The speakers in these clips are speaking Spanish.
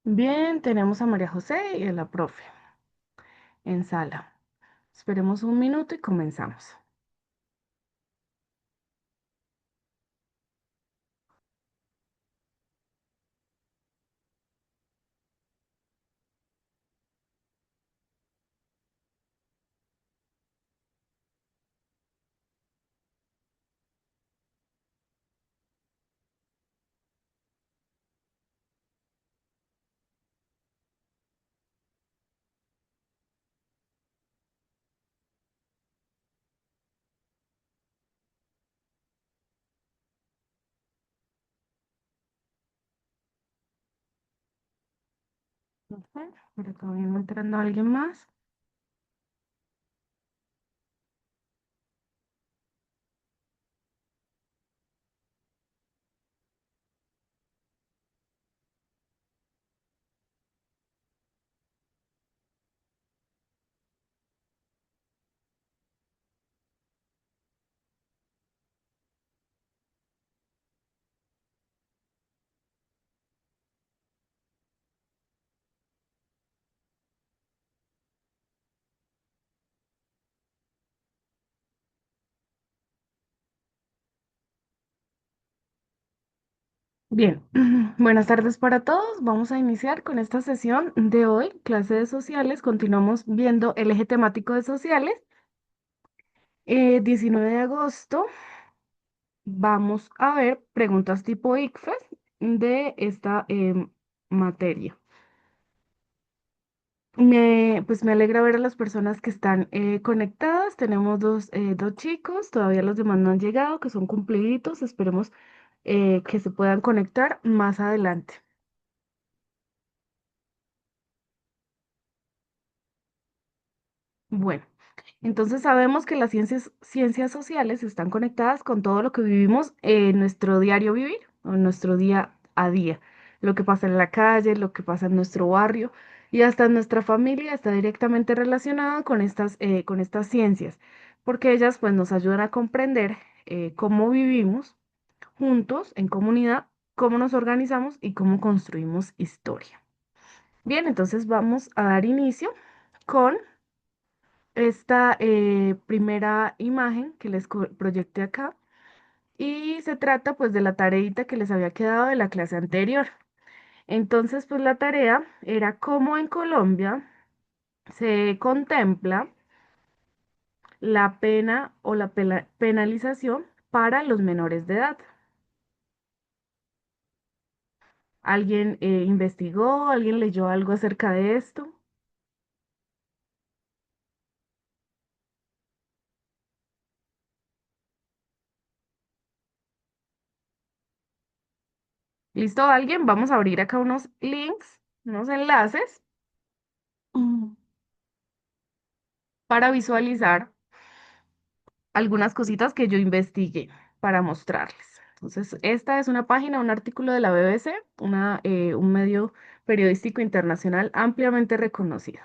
Bien, tenemos a María José y a la profe en sala. Esperemos un minuto y comenzamos. Ujú. Por acá viene entrando alguien más. Bien, buenas tardes para todos. Vamos a iniciar con esta sesión de hoy, clase de sociales. Continuamos viendo el eje temático de sociales. 19 de agosto vamos a ver preguntas tipo ICFES de esta materia. Pues me alegra ver a las personas que están conectadas. Tenemos dos chicos, todavía los demás no han llegado, que son cumpliditos. Esperemos que se puedan conectar más adelante. Bueno, entonces sabemos que las ciencias sociales están conectadas con todo lo que vivimos en nuestro diario vivir, o en nuestro día a día. Lo que pasa en la calle, lo que pasa en nuestro barrio y hasta en nuestra familia está directamente relacionada con estas ciencias, porque ellas pues nos ayudan a comprender cómo vivimos juntos en comunidad, cómo nos organizamos y cómo construimos historia. Bien, entonces vamos a dar inicio con esta primera imagen que les proyecté acá y se trata pues de la tareita que les había quedado de la clase anterior. Entonces pues la tarea era cómo en Colombia se contempla la pena o la penalización para los menores de edad. ¿Alguien investigó? ¿Alguien leyó algo acerca de esto? ¿Listo alguien? Vamos a abrir acá unos links, unos enlaces mm, para visualizar algunas cositas que yo investigué para mostrarles. Entonces, esta es una página, un artículo de la BBC, un medio periodístico internacional ampliamente reconocido.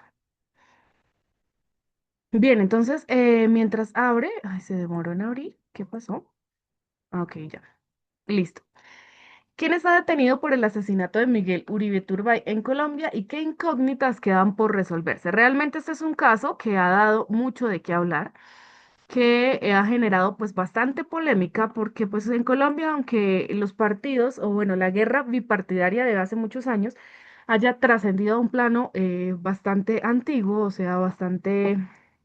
Bien, entonces, mientras abre, ay, se demoró en abrir, ¿qué pasó? Ah, ok, ya, listo. ¿Quién está detenido por el asesinato de Miguel Uribe Turbay en Colombia y qué incógnitas quedan por resolverse? Realmente este es un caso que ha dado mucho de qué hablar, que ha generado pues bastante polémica porque pues en Colombia, aunque los partidos o bueno, la guerra bipartidaria de hace muchos años haya trascendido a un plano bastante antiguo, o sea, bastante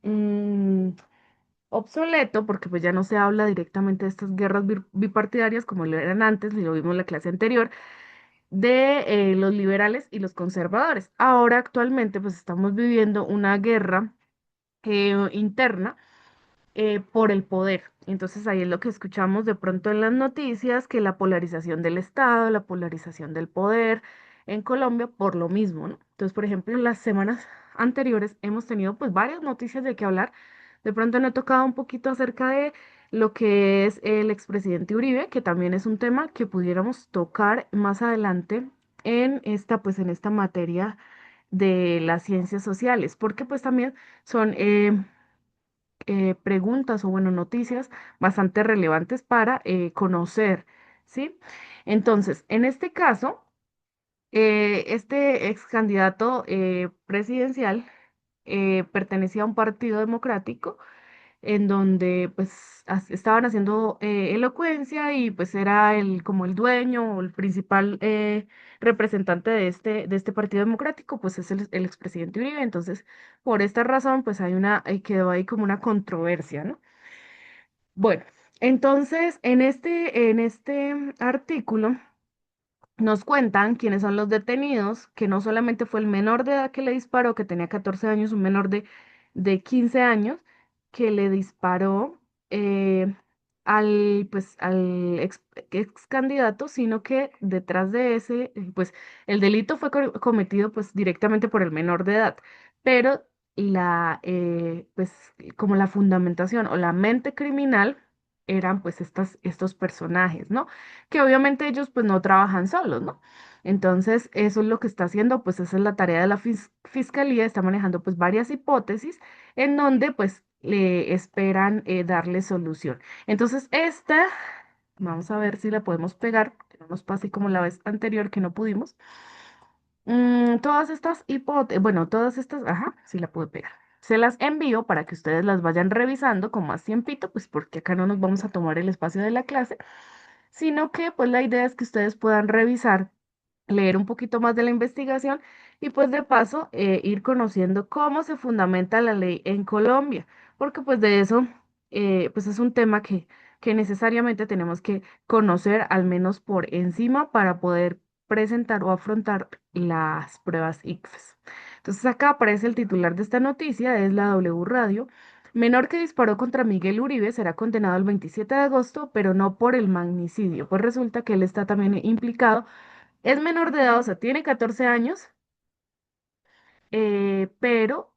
mm, obsoleto, porque pues ya no se habla directamente de estas guerras bipartidarias como lo eran antes, y lo vimos en la clase anterior, de los liberales y los conservadores. Ahora actualmente pues estamos viviendo una guerra interna por el poder. Entonces ahí es lo que escuchamos de pronto en las noticias, que la polarización del Estado, la polarización del poder en Colombia por lo mismo, ¿no? Entonces, por ejemplo, en las semanas anteriores hemos tenido pues varias noticias de qué hablar. De pronto no he tocado un poquito acerca de lo que es el expresidente Uribe, que también es un tema que pudiéramos tocar más adelante en esta materia de las ciencias sociales, porque pues también son preguntas o bueno, noticias bastante relevantes para conocer, ¿sí? Entonces, en este caso, Este ex candidato presidencial pertenecía a un partido democrático en donde pues estaban haciendo elocuencia y pues era el como el dueño o el principal representante de este partido democrático, pues es el expresidente Uribe. Entonces, por esta razón, pues hay quedó ahí como una controversia, ¿no? Bueno, entonces en este artículo nos cuentan quiénes son los detenidos, que no solamente fue el menor de edad que le disparó, que tenía 14 años, un menor de 15 años, que le disparó al ex candidato, sino que detrás de ese, pues el delito fue cometido pues directamente por el menor de edad, pero pues como la fundamentación o la mente criminal eran pues estos personajes, ¿no? Que obviamente ellos pues no trabajan solos, ¿no? Entonces, eso es lo que está haciendo, pues esa es la tarea de la fiscalía, está manejando pues varias hipótesis en donde pues le esperan darle solución. Entonces, vamos a ver si la podemos pegar, que no nos pase como la vez anterior que no pudimos. Todas estas hipótesis, bueno, todas estas, ajá, sí la pude pegar. Se las envío para que ustedes las vayan revisando con más tiempito, pues porque acá no nos vamos a tomar el espacio de la clase, sino que pues la idea es que ustedes puedan revisar, leer un poquito más de la investigación y pues de paso ir conociendo cómo se fundamenta la ley en Colombia, porque pues de eso pues es un tema que necesariamente tenemos que conocer al menos por encima para poder presentar o afrontar las pruebas ICFES. Entonces acá aparece el titular de esta noticia, es la W Radio. Menor que disparó contra Miguel Uribe será condenado el 27 de agosto, pero no por el magnicidio. Pues resulta que él está también implicado. Es menor de edad, o sea, tiene 14 años, pero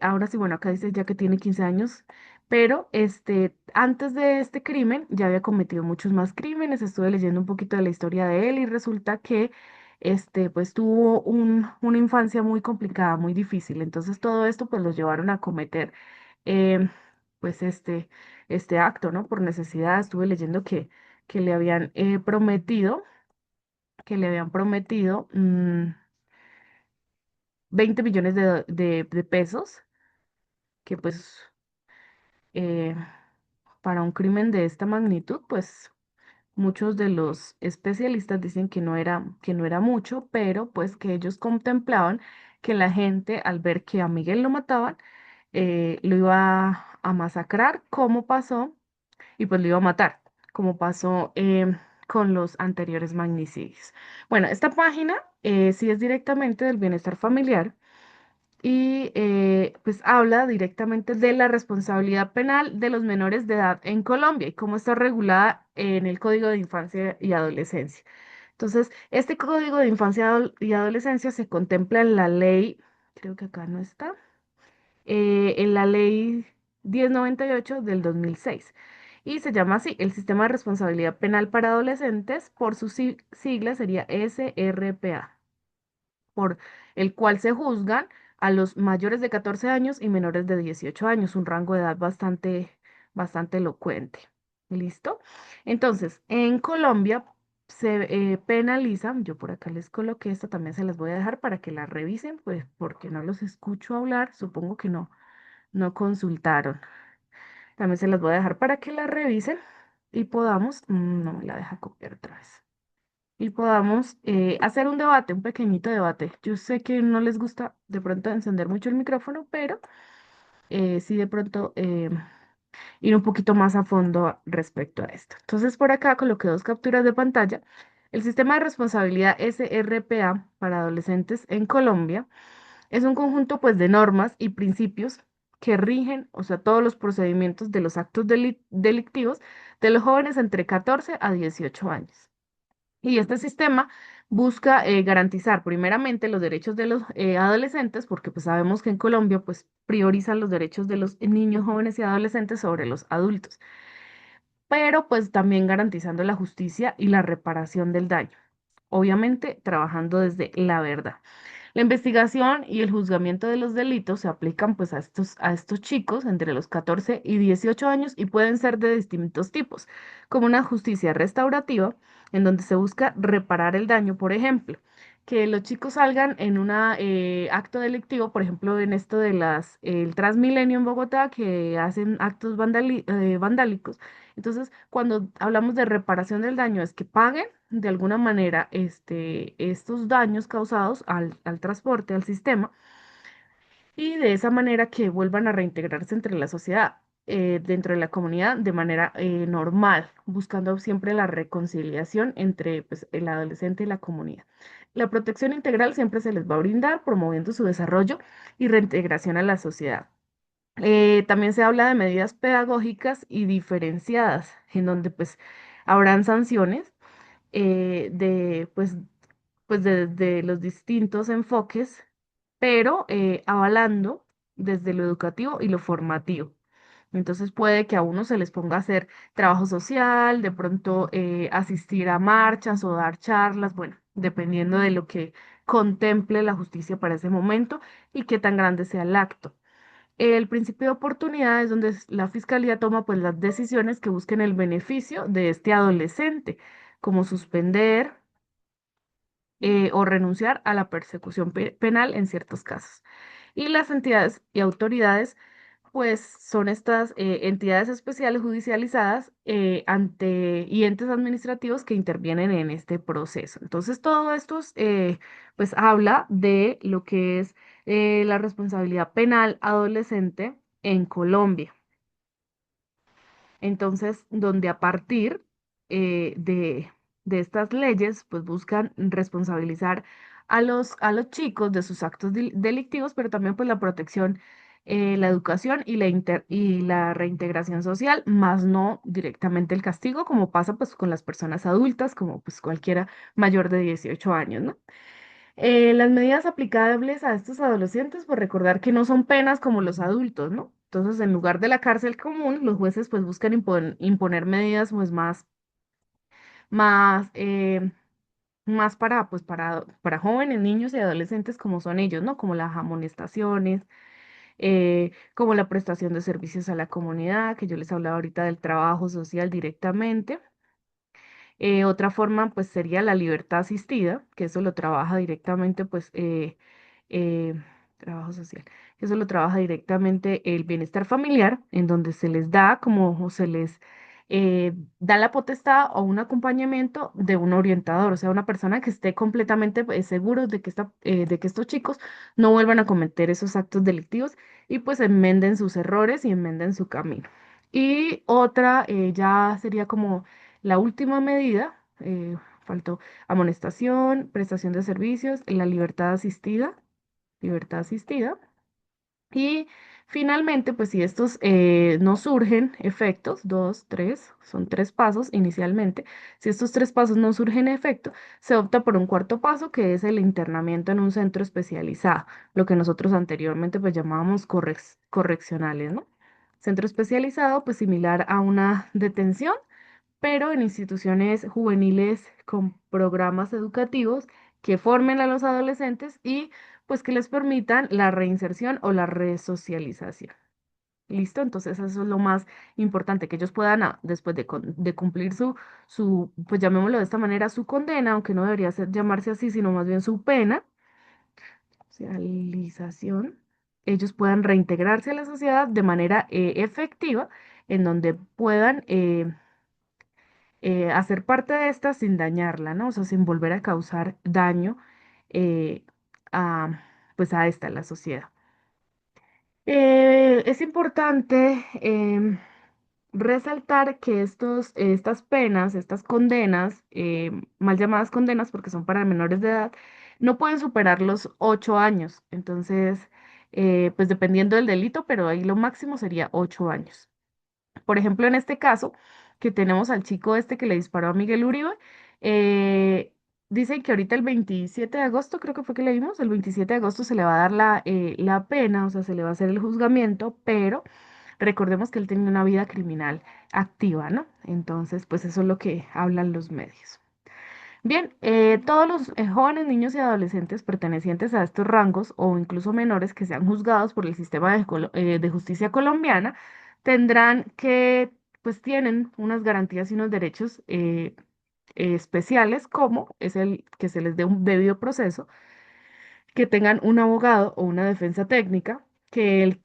ahora sí, bueno, acá dice ya que tiene 15 años, pero antes de este crimen ya había cometido muchos más crímenes. Estuve leyendo un poquito de la historia de él y resulta que pues tuvo una infancia muy complicada, muy difícil. Entonces todo esto pues los llevaron a cometer em, pues este acto, ¿no? Por necesidad. Estuve leyendo que le habían prometido 20 millones de pesos, que pues eh, para un crimen de esta magnitud, pues muchos de los especialistas dicen que no era mucho, pero pues que ellos contemplaban que la gente al ver que a Miguel lo mataban, lo iba a masacrar, como pasó, y pues lo iba a matar, como pasó con los anteriores magnicidios. Bueno, esta página sí es directamente del bienestar familiar y pues habla directamente de la responsabilidad penal de los menores de edad en Colombia y cómo está regulada en el Código de Infancia y Adolescencia. Entonces, este Código de Infancia y Adolescencia se contempla en la ley, creo que acá no está, en la ley 1098 del 2006. Y se llama así, el Sistema de Responsabilidad Penal para Adolescentes, por su sigla sería SRPA, por el cual se juzgan a los mayores de 14 años y menores de 18 años, un rango de edad bastante elocuente. ¿Listo? Entonces, en Colombia se penaliza, yo por acá les coloqué esto, también se las voy a dejar para que la revisen, pues porque no los escucho hablar, supongo que no consultaron. También se las voy a dejar para que la revisen y podamos, no me la deja copiar otra vez y podamos hacer un debate, un pequeñito debate. Yo sé que no les gusta de pronto encender mucho el micrófono, pero sí de pronto ir un poquito más a fondo respecto a esto. Entonces por acá coloqué dos capturas de pantalla. El sistema de responsabilidad SRPA para adolescentes en Colombia es un conjunto pues de normas y principios que rigen, o sea, todos los procedimientos de los actos delictivos de los jóvenes entre 14 a 18 años. Y este sistema busca garantizar primeramente los derechos de los adolescentes, porque pues sabemos que en Colombia pues priorizan los derechos de los niños, jóvenes y adolescentes sobre los adultos, pero pues también garantizando la justicia y la reparación del daño, obviamente trabajando desde la verdad. La investigación y el juzgamiento de los delitos se aplican pues a estos chicos entre los 14 y 18 años y pueden ser de distintos tipos, como una justicia restaurativa, en donde se busca reparar el daño, por ejemplo, que los chicos salgan en un acto delictivo, por ejemplo, en esto de el Transmilenio en Bogotá, que hacen actos vandálicos. Entonces, cuando hablamos de reparación del daño, es que paguen de alguna manera estos daños causados al transporte, al sistema, y de esa manera que vuelvan a reintegrarse entre la sociedad, dentro de la comunidad de manera normal, buscando siempre la reconciliación entre pues, el adolescente y la comunidad. La protección integral siempre se les va a brindar, promoviendo su desarrollo y reintegración a la sociedad. También se habla de medidas pedagógicas y diferenciadas, en donde pues habrán sanciones de los distintos enfoques, pero avalando desde lo educativo y lo formativo. Entonces puede que a uno se les ponga a hacer trabajo social, de pronto asistir a marchas o dar charlas, bueno, dependiendo de lo que contemple la justicia para ese momento y qué tan grande sea el acto. El principio de oportunidad es donde la fiscalía toma pues las decisiones que busquen el beneficio de este adolescente, como suspender o renunciar a la persecución penal en ciertos casos. Y las entidades y autoridades, pues son estas entidades especiales judicializadas y entes administrativos que intervienen en este proceso. Entonces, todo esto pues habla de lo que es la responsabilidad penal adolescente en Colombia. Entonces, donde a partir de estas leyes, pues buscan responsabilizar a los chicos de sus actos delictivos, pero también pues la protección, la educación y la reintegración social, más no directamente el castigo, como pasa pues con las personas adultas, como pues cualquiera mayor de 18 años, ¿no? Las medidas aplicables a estos adolescentes, pues recordar que no son penas como los adultos, ¿no? Entonces, en lugar de la cárcel común, los jueces pues buscan imponer medidas pues más, eh, más para jóvenes, niños y adolescentes como son ellos, ¿no? Como las amonestaciones, como la prestación de servicios a la comunidad, que yo les hablaba ahorita del trabajo social directamente. Otra forma, pues, sería la libertad asistida, que eso lo trabaja directamente, pues, eh, trabajo social, que eso lo trabaja directamente el bienestar familiar, en donde se les da como o se les da la potestad o un acompañamiento de un orientador, o sea, una persona que esté completamente seguro de que estos chicos no vuelvan a cometer esos actos delictivos y pues enmenden sus errores y enmenden su camino. Y otra ya sería como la última medida, faltó amonestación, prestación de servicios, la libertad asistida. Y finalmente, pues si estos no surgen efectos, dos, tres, son tres pasos inicialmente, si estos tres pasos no surgen efecto, se opta por un cuarto paso que es el internamiento en un centro especializado, lo que nosotros anteriormente pues llamábamos correccionales, ¿no? Centro especializado, pues similar a una detención pero en instituciones juveniles con programas educativos que formen a los adolescentes y pues que les permitan la reinserción o la resocialización. ¿Listo? Entonces eso es lo más importante, que ellos puedan, después de cumplir pues llamémoslo de esta manera, su condena, aunque no debería llamarse así, sino más bien su pena, socialización, ellos puedan reintegrarse a la sociedad de manera efectiva, en donde puedan hacer parte de esta sin dañarla, ¿no? O sea, sin volver a causar daño eh, a, pues a la sociedad. Es importante resaltar que estas penas, estas condenas, mal llamadas condenas porque son para menores de edad, no pueden superar los 8 años. Entonces, pues dependiendo del delito, pero ahí lo máximo sería 8 años. Por ejemplo, en este caso, que tenemos al chico este que le disparó a Miguel Uribe, eh, dicen que ahorita el 27 de agosto, creo que fue que leímos, el 27 de agosto se le va a dar la pena, o sea, se le va a hacer el juzgamiento, pero recordemos que él tenía una vida criminal activa, ¿no? Entonces, pues eso es lo que hablan los medios. Bien, todos los jóvenes, niños y adolescentes pertenecientes a estos rangos o incluso menores que sean juzgados por el sistema de justicia colombiana tendrán que, pues tienen unas garantías y unos derechos especiales, como es el que se les dé un debido proceso, que tengan un abogado o una defensa técnica, que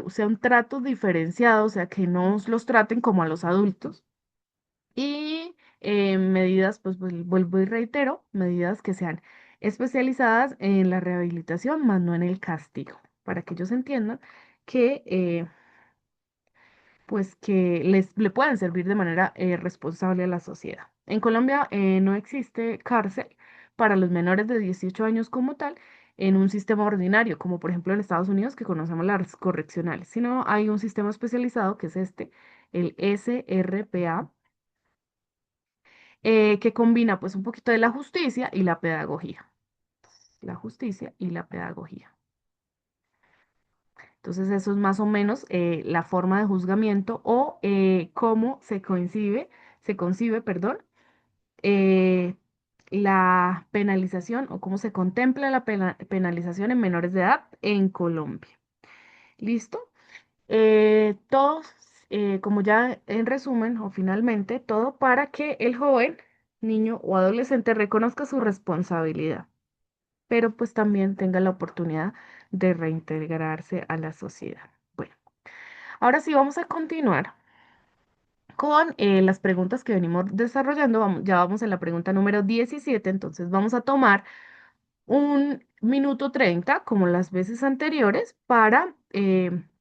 sea un trato diferenciado, o sea, que no los traten como a los adultos. Y medidas, pues vuelvo y reitero, medidas que sean especializadas en la rehabilitación, más no en el castigo, para que ellos entiendan que, pues, que le puedan servir de manera responsable a la sociedad. En Colombia no existe cárcel para los menores de 18 años como tal en un sistema ordinario, como por ejemplo en Estados Unidos, que conocemos las correccionales, sino hay un sistema especializado que es este, el SRPA, que combina pues un poquito de la justicia y la pedagogía. La justicia y la pedagogía. Entonces eso es más o menos la forma de juzgamiento o cómo se concibe, perdón, eh, la penalización o cómo se contempla la penalización en menores de edad en Colombia. ¿Listo? Todos, como ya en resumen o finalmente, todo para que el joven, niño o adolescente reconozca su responsabilidad, pero pues también tenga la oportunidad de reintegrarse a la sociedad. Bueno, ahora sí vamos a continuar con las preguntas que venimos desarrollando. Ya vamos en la pregunta número 17, entonces vamos a tomar 1 minuto 30, como las veces anteriores, para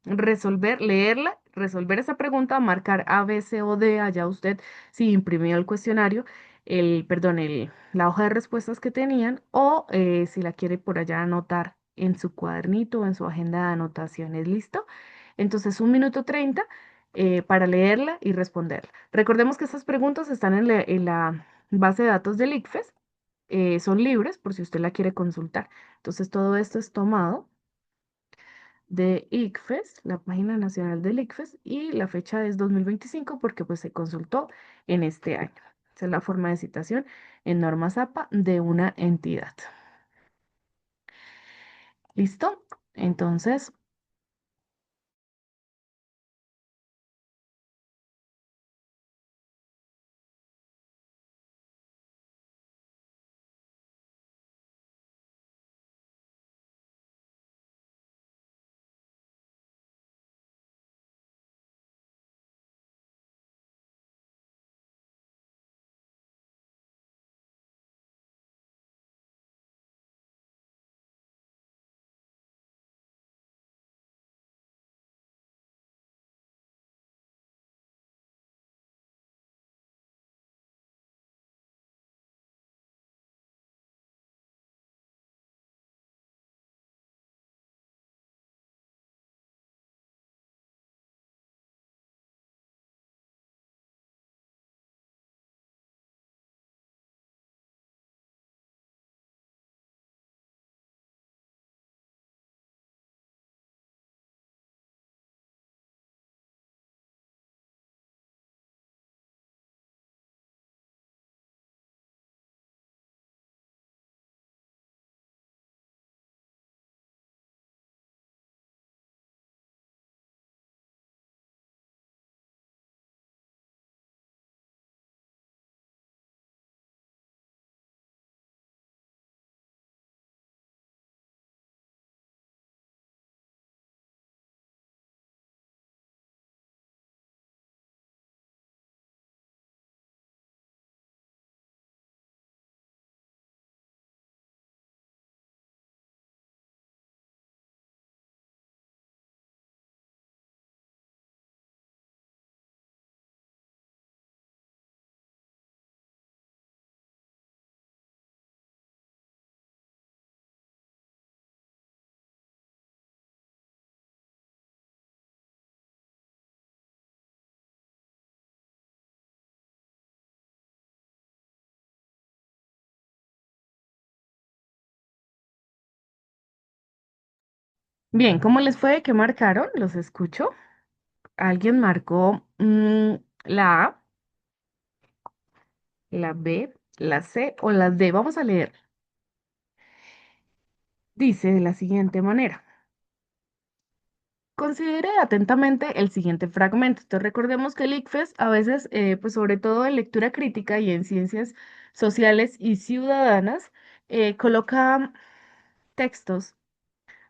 resolver, leerla, resolver esa pregunta, marcar A, B, C o D, allá usted si imprimió el cuestionario, perdón, la hoja de respuestas que tenían, o si la quiere por allá anotar en su cuadernito o en su agenda de anotaciones, ¿listo? Entonces, 1 minuto 30 para leerla y responderla. Recordemos que estas preguntas están en la base de datos del ICFES, son libres por si usted la quiere consultar. Entonces, todo esto es tomado de ICFES, la página nacional del ICFES, y la fecha es 2025 porque pues se consultó en este año. Esa es la forma de citación en normas APA de una entidad. ¿Listo? Entonces, bien, ¿cómo les fue? ¿Qué marcaron? Los escucho. ¿Alguien marcó la A, la B, la C o la D? Vamos a leer. Dice de la siguiente manera. Considere atentamente el siguiente fragmento. Entonces, recordemos que el ICFES a veces, pues sobre todo en lectura crítica y en ciencias sociales y ciudadanas, coloca textos,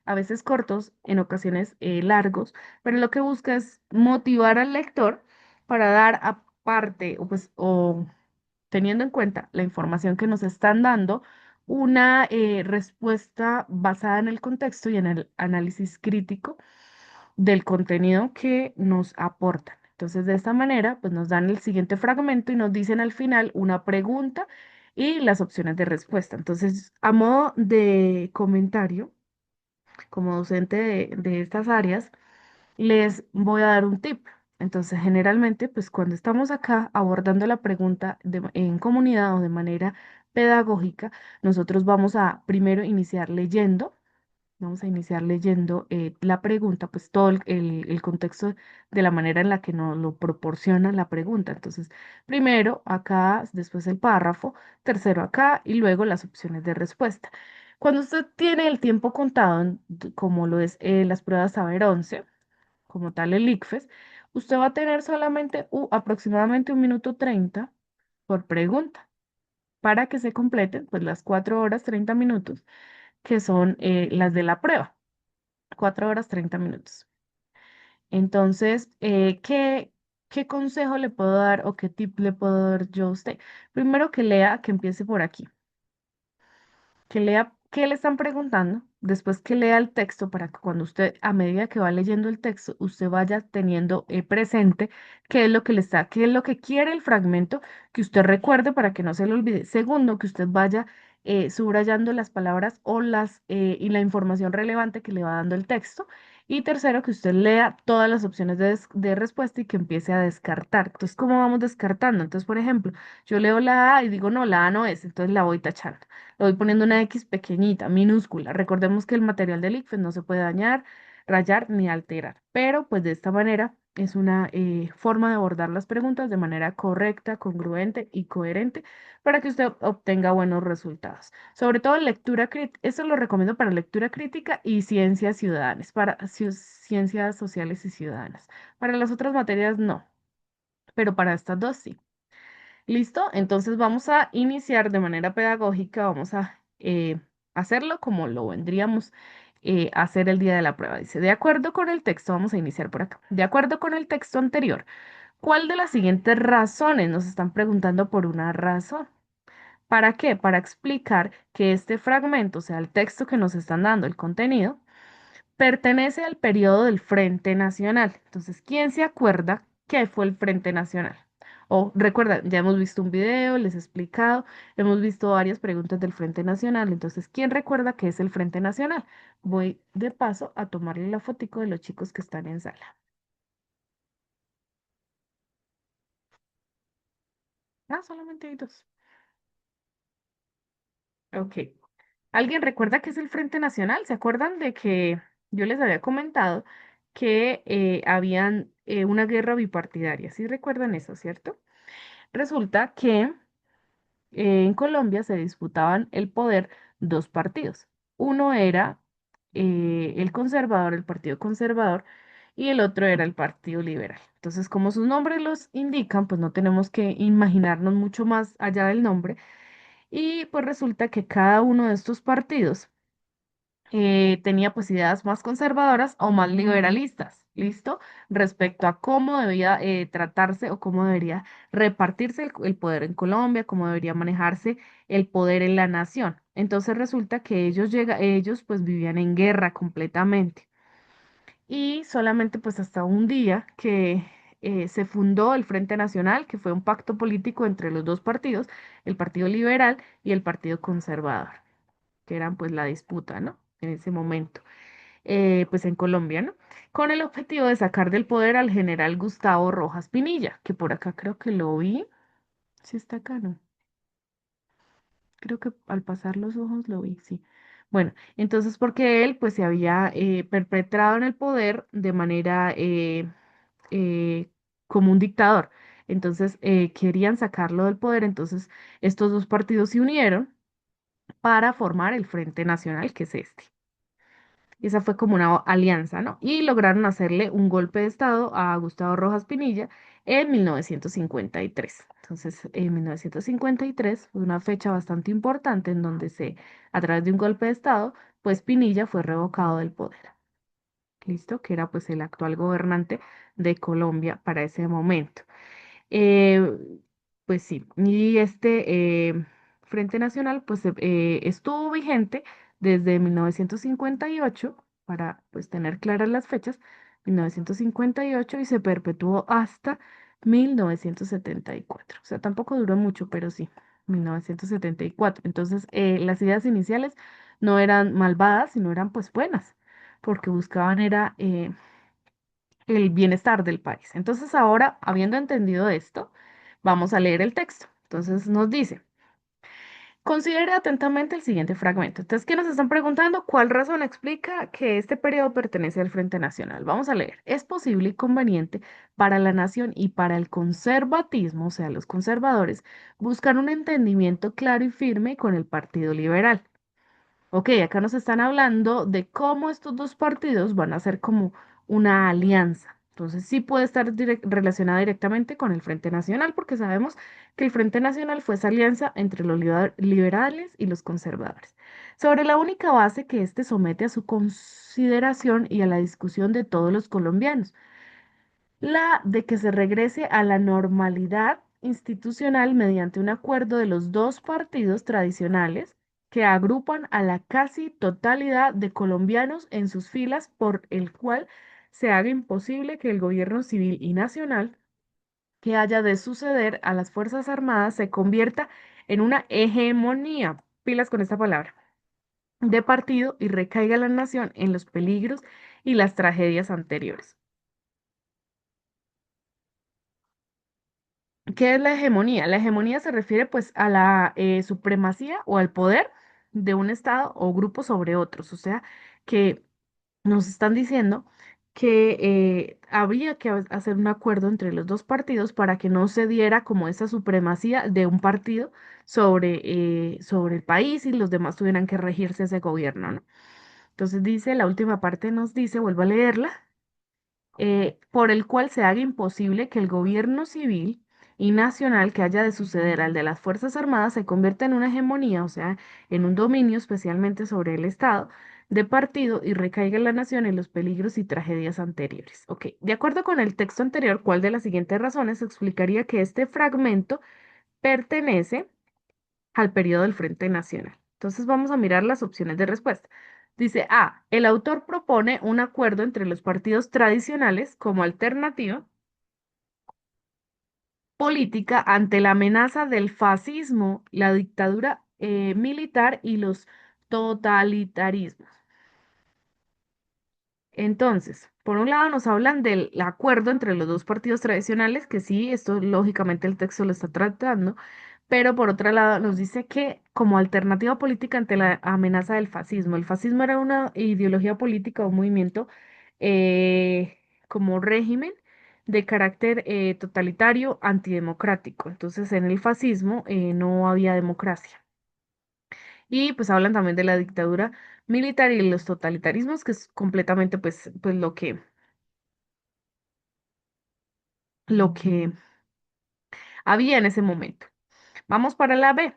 a veces cortos, en ocasiones largos, pero lo que busca es motivar al lector para dar aparte, o pues, o teniendo en cuenta la información que nos están dando, una respuesta basada en el contexto y en el análisis crítico del contenido que nos aportan. Entonces, de esta manera, pues nos dan el siguiente fragmento y nos dicen al final una pregunta y las opciones de respuesta. Entonces, a modo de comentario, como docente de estas áreas, les voy a dar un tip. Entonces, generalmente, pues cuando estamos acá abordando la pregunta en comunidad o de manera pedagógica, nosotros vamos a primero iniciar leyendo. Vamos a iniciar leyendo la pregunta, pues todo el contexto de la manera en la que nos lo proporciona la pregunta. Entonces, primero acá, después el párrafo, tercero acá y luego las opciones de respuesta. Cuando usted tiene el tiempo contado, como lo es las pruebas Saber 11, como tal el ICFES, usted va a tener solamente aproximadamente 1 minuto 30 por pregunta para que se completen pues las 4 horas 30 minutos que son las de la prueba. 4 horas 30 minutos. Entonces, ¿qué consejo le puedo dar o qué tip le puedo dar yo a usted? Primero que lea, que empiece por aquí, que lea qué le están preguntando, después que lea el texto para que cuando usted, a medida que va leyendo el texto, usted vaya teniendo presente qué es lo que le está, qué es lo que quiere el fragmento, que usted recuerde para que no se le olvide. Segundo, que usted vaya subrayando las palabras o y la información relevante que le va dando el texto. Y tercero, que usted lea todas las opciones de respuesta y que empiece a descartar. Entonces, ¿cómo vamos descartando? Entonces, por ejemplo, yo leo la A y digo, no, la A no es, entonces la voy tachando. Le voy poniendo una X pequeñita, minúscula. Recordemos que el material del ICFES no se puede dañar, rayar ni alterar, pero pues de esta manera es una forma de abordar las preguntas de manera correcta, congruente y coherente para que usted obtenga buenos resultados. Sobre todo lectura crítica, eso lo recomiendo para lectura crítica y ciencias ciudadanas, para ciencias sociales y ciudadanas. Para las otras materias no, pero para estas dos sí. ¿Listo? Entonces vamos a iniciar de manera pedagógica, vamos a hacerlo como lo vendríamos a hacer el día de la prueba. Dice, de acuerdo con el texto, vamos a iniciar por acá. De acuerdo con el texto anterior, ¿cuál de las siguientes razones nos están preguntando por una razón? ¿Para qué? Para explicar que este fragmento, o sea, el texto que nos están dando, el contenido, pertenece al periodo del Frente Nacional. Entonces, ¿quién se acuerda qué fue el Frente Nacional? O recuerda, ya hemos visto un video, les he explicado, hemos visto varias preguntas del Frente Nacional. Entonces, ¿quién recuerda qué es el Frente Nacional? Voy de paso a tomarle la fotico de los chicos que están en sala. Ah, solamente hay dos. Ok. ¿Alguien recuerda qué es el Frente Nacional? ¿Se acuerdan de que yo les había comentado que habían una guerra bipartidaria? ¿Sí recuerdan eso, cierto? Resulta que en Colombia se disputaban el poder dos partidos. Uno era el conservador, el Partido Conservador, y el otro era el Partido Liberal. Entonces, como sus nombres los indican, pues no tenemos que imaginarnos mucho más allá del nombre. Y pues resulta que cada uno de estos partidos tenía pues ideas más conservadoras o más liberalistas, ¿listo? Respecto a cómo debía tratarse o cómo debería repartirse el poder en Colombia, cómo debería manejarse el poder en la nación. Entonces resulta que ellos pues vivían en guerra completamente y solamente pues hasta un día que se fundó el Frente Nacional, que fue un pacto político entre los dos partidos, el Partido Liberal y el Partido Conservador, que eran pues la disputa, ¿no? En ese momento pues en Colombia, ¿no? Con el objetivo de sacar del poder al general Gustavo Rojas Pinilla, que por acá creo que lo vi. Sí está acá, ¿no? Creo que al pasar los ojos lo vi, sí. Bueno, entonces porque él pues se había perpetrado en el poder de manera eh, como un dictador. Entonces querían sacarlo del poder, entonces estos dos partidos se unieron para formar el Frente Nacional, que es este. y esa fue como una alianza, ¿no? Y lograron hacerle un golpe de estado a Gustavo Rojas Pinilla en 1953. Entonces, en 1953 fue una fecha bastante importante en donde a través de un golpe de estado, pues Pinilla fue revocado del poder. ¿Listo? Que era pues el actual gobernante de Colombia para ese momento. Eh, pues sí, y este Frente Nacional pues estuvo vigente desde 1958, para pues tener claras las fechas, 1958 y se perpetuó hasta 1974. O sea, tampoco duró mucho, pero sí, 1974. Entonces, las ideas iniciales no eran malvadas, sino eran pues buenas, porque buscaban era el bienestar del país. Entonces ahora, habiendo entendido esto, vamos a leer el texto. Entonces nos dice, considere atentamente el siguiente fragmento. Entonces, ¿qué nos están preguntando? ¿Cuál razón explica que este periodo pertenece al Frente Nacional? Vamos a leer. Es posible y conveniente para la nación y para el conservatismo, o sea, los conservadores, buscar un entendimiento claro y firme con el Partido Liberal. Ok, acá nos están hablando de cómo estos dos partidos van a ser como una alianza. Entonces sí puede estar relacionada directamente con el Frente Nacional, porque sabemos que el Frente Nacional fue esa alianza entre los liberales y los conservadores, sobre la única base que éste somete a su consideración y a la discusión de todos los colombianos, la de que se regrese a la normalidad institucional mediante un acuerdo de los dos partidos tradicionales que agrupan a la casi totalidad de colombianos en sus filas, por el cual se haga imposible que el gobierno civil y nacional que haya de suceder a las Fuerzas Armadas se convierta en una hegemonía, pilas con esta palabra, de partido y recaiga la nación en los peligros y las tragedias anteriores. ¿Qué es la hegemonía? La hegemonía se refiere pues a la supremacía o al poder de un estado o grupo sobre otros. O sea, que nos están diciendo que habría que hacer un acuerdo entre los dos partidos para que no se diera como esa supremacía de un partido sobre el país y los demás tuvieran que regirse ese gobierno, ¿no? Entonces dice, la última parte nos dice, vuelvo a leerla, por el cual se haga imposible que el gobierno civil y nacional que haya de suceder al de las Fuerzas Armadas se convierta en una hegemonía, o sea, en un dominio especialmente sobre el Estado de partido y recaiga en la nación en los peligros y tragedias anteriores. Ok, de acuerdo con el texto anterior, ¿cuál de las siguientes razones explicaría que este fragmento pertenece al periodo del Frente Nacional? Entonces vamos a mirar las opciones de respuesta. Dice A, el autor propone un acuerdo entre los partidos tradicionales como alternativa política ante la amenaza del fascismo, la dictadura militar y los totalitarismos. Entonces, por un lado nos hablan del acuerdo entre los dos partidos tradicionales, que sí, esto lógicamente el texto lo está tratando, pero por otro lado nos dice que como alternativa política ante la amenaza del fascismo, el fascismo era una ideología política o un movimiento como régimen de carácter totalitario antidemocrático. Entonces, en el fascismo no había democracia. Y pues hablan también de la dictadura militar y los totalitarismos, que es completamente pues lo que había en ese momento. Vamos para la B.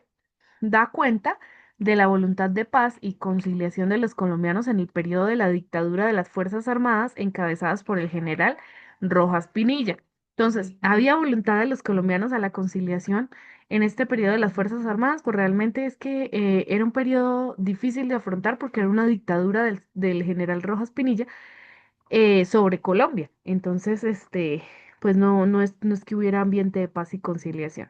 Da cuenta de la voluntad de paz y conciliación de los colombianos en el periodo de la dictadura de las Fuerzas Armadas encabezadas por el general Rojas Pinilla. Entonces, ¿había voluntad de los colombianos a la conciliación en este periodo de las Fuerzas Armadas? Pues realmente es que era un periodo difícil de afrontar porque era una dictadura del general Rojas Pinilla sobre Colombia. Entonces, pues no es que hubiera ambiente de paz y conciliación.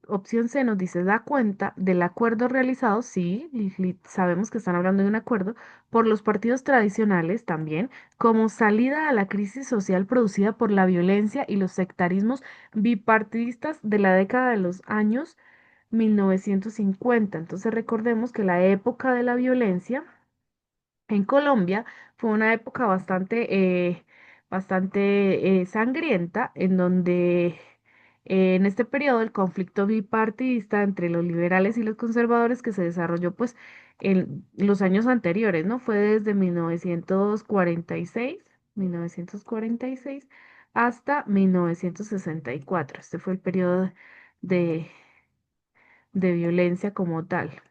Opción C nos dice, da cuenta del acuerdo realizado, sí, y sabemos que están hablando de un acuerdo, por los partidos tradicionales también, como salida a la crisis social producida por la violencia y los sectarismos bipartidistas de la década de los años 1950. Entonces recordemos que la época de la violencia en Colombia fue una época bastante sangrienta, en donde En este periodo, el conflicto bipartidista entre los liberales y los conservadores que se desarrolló pues en los años anteriores, ¿no? Fue desde 1946 hasta 1964. Este fue el periodo de, de violencia como tal.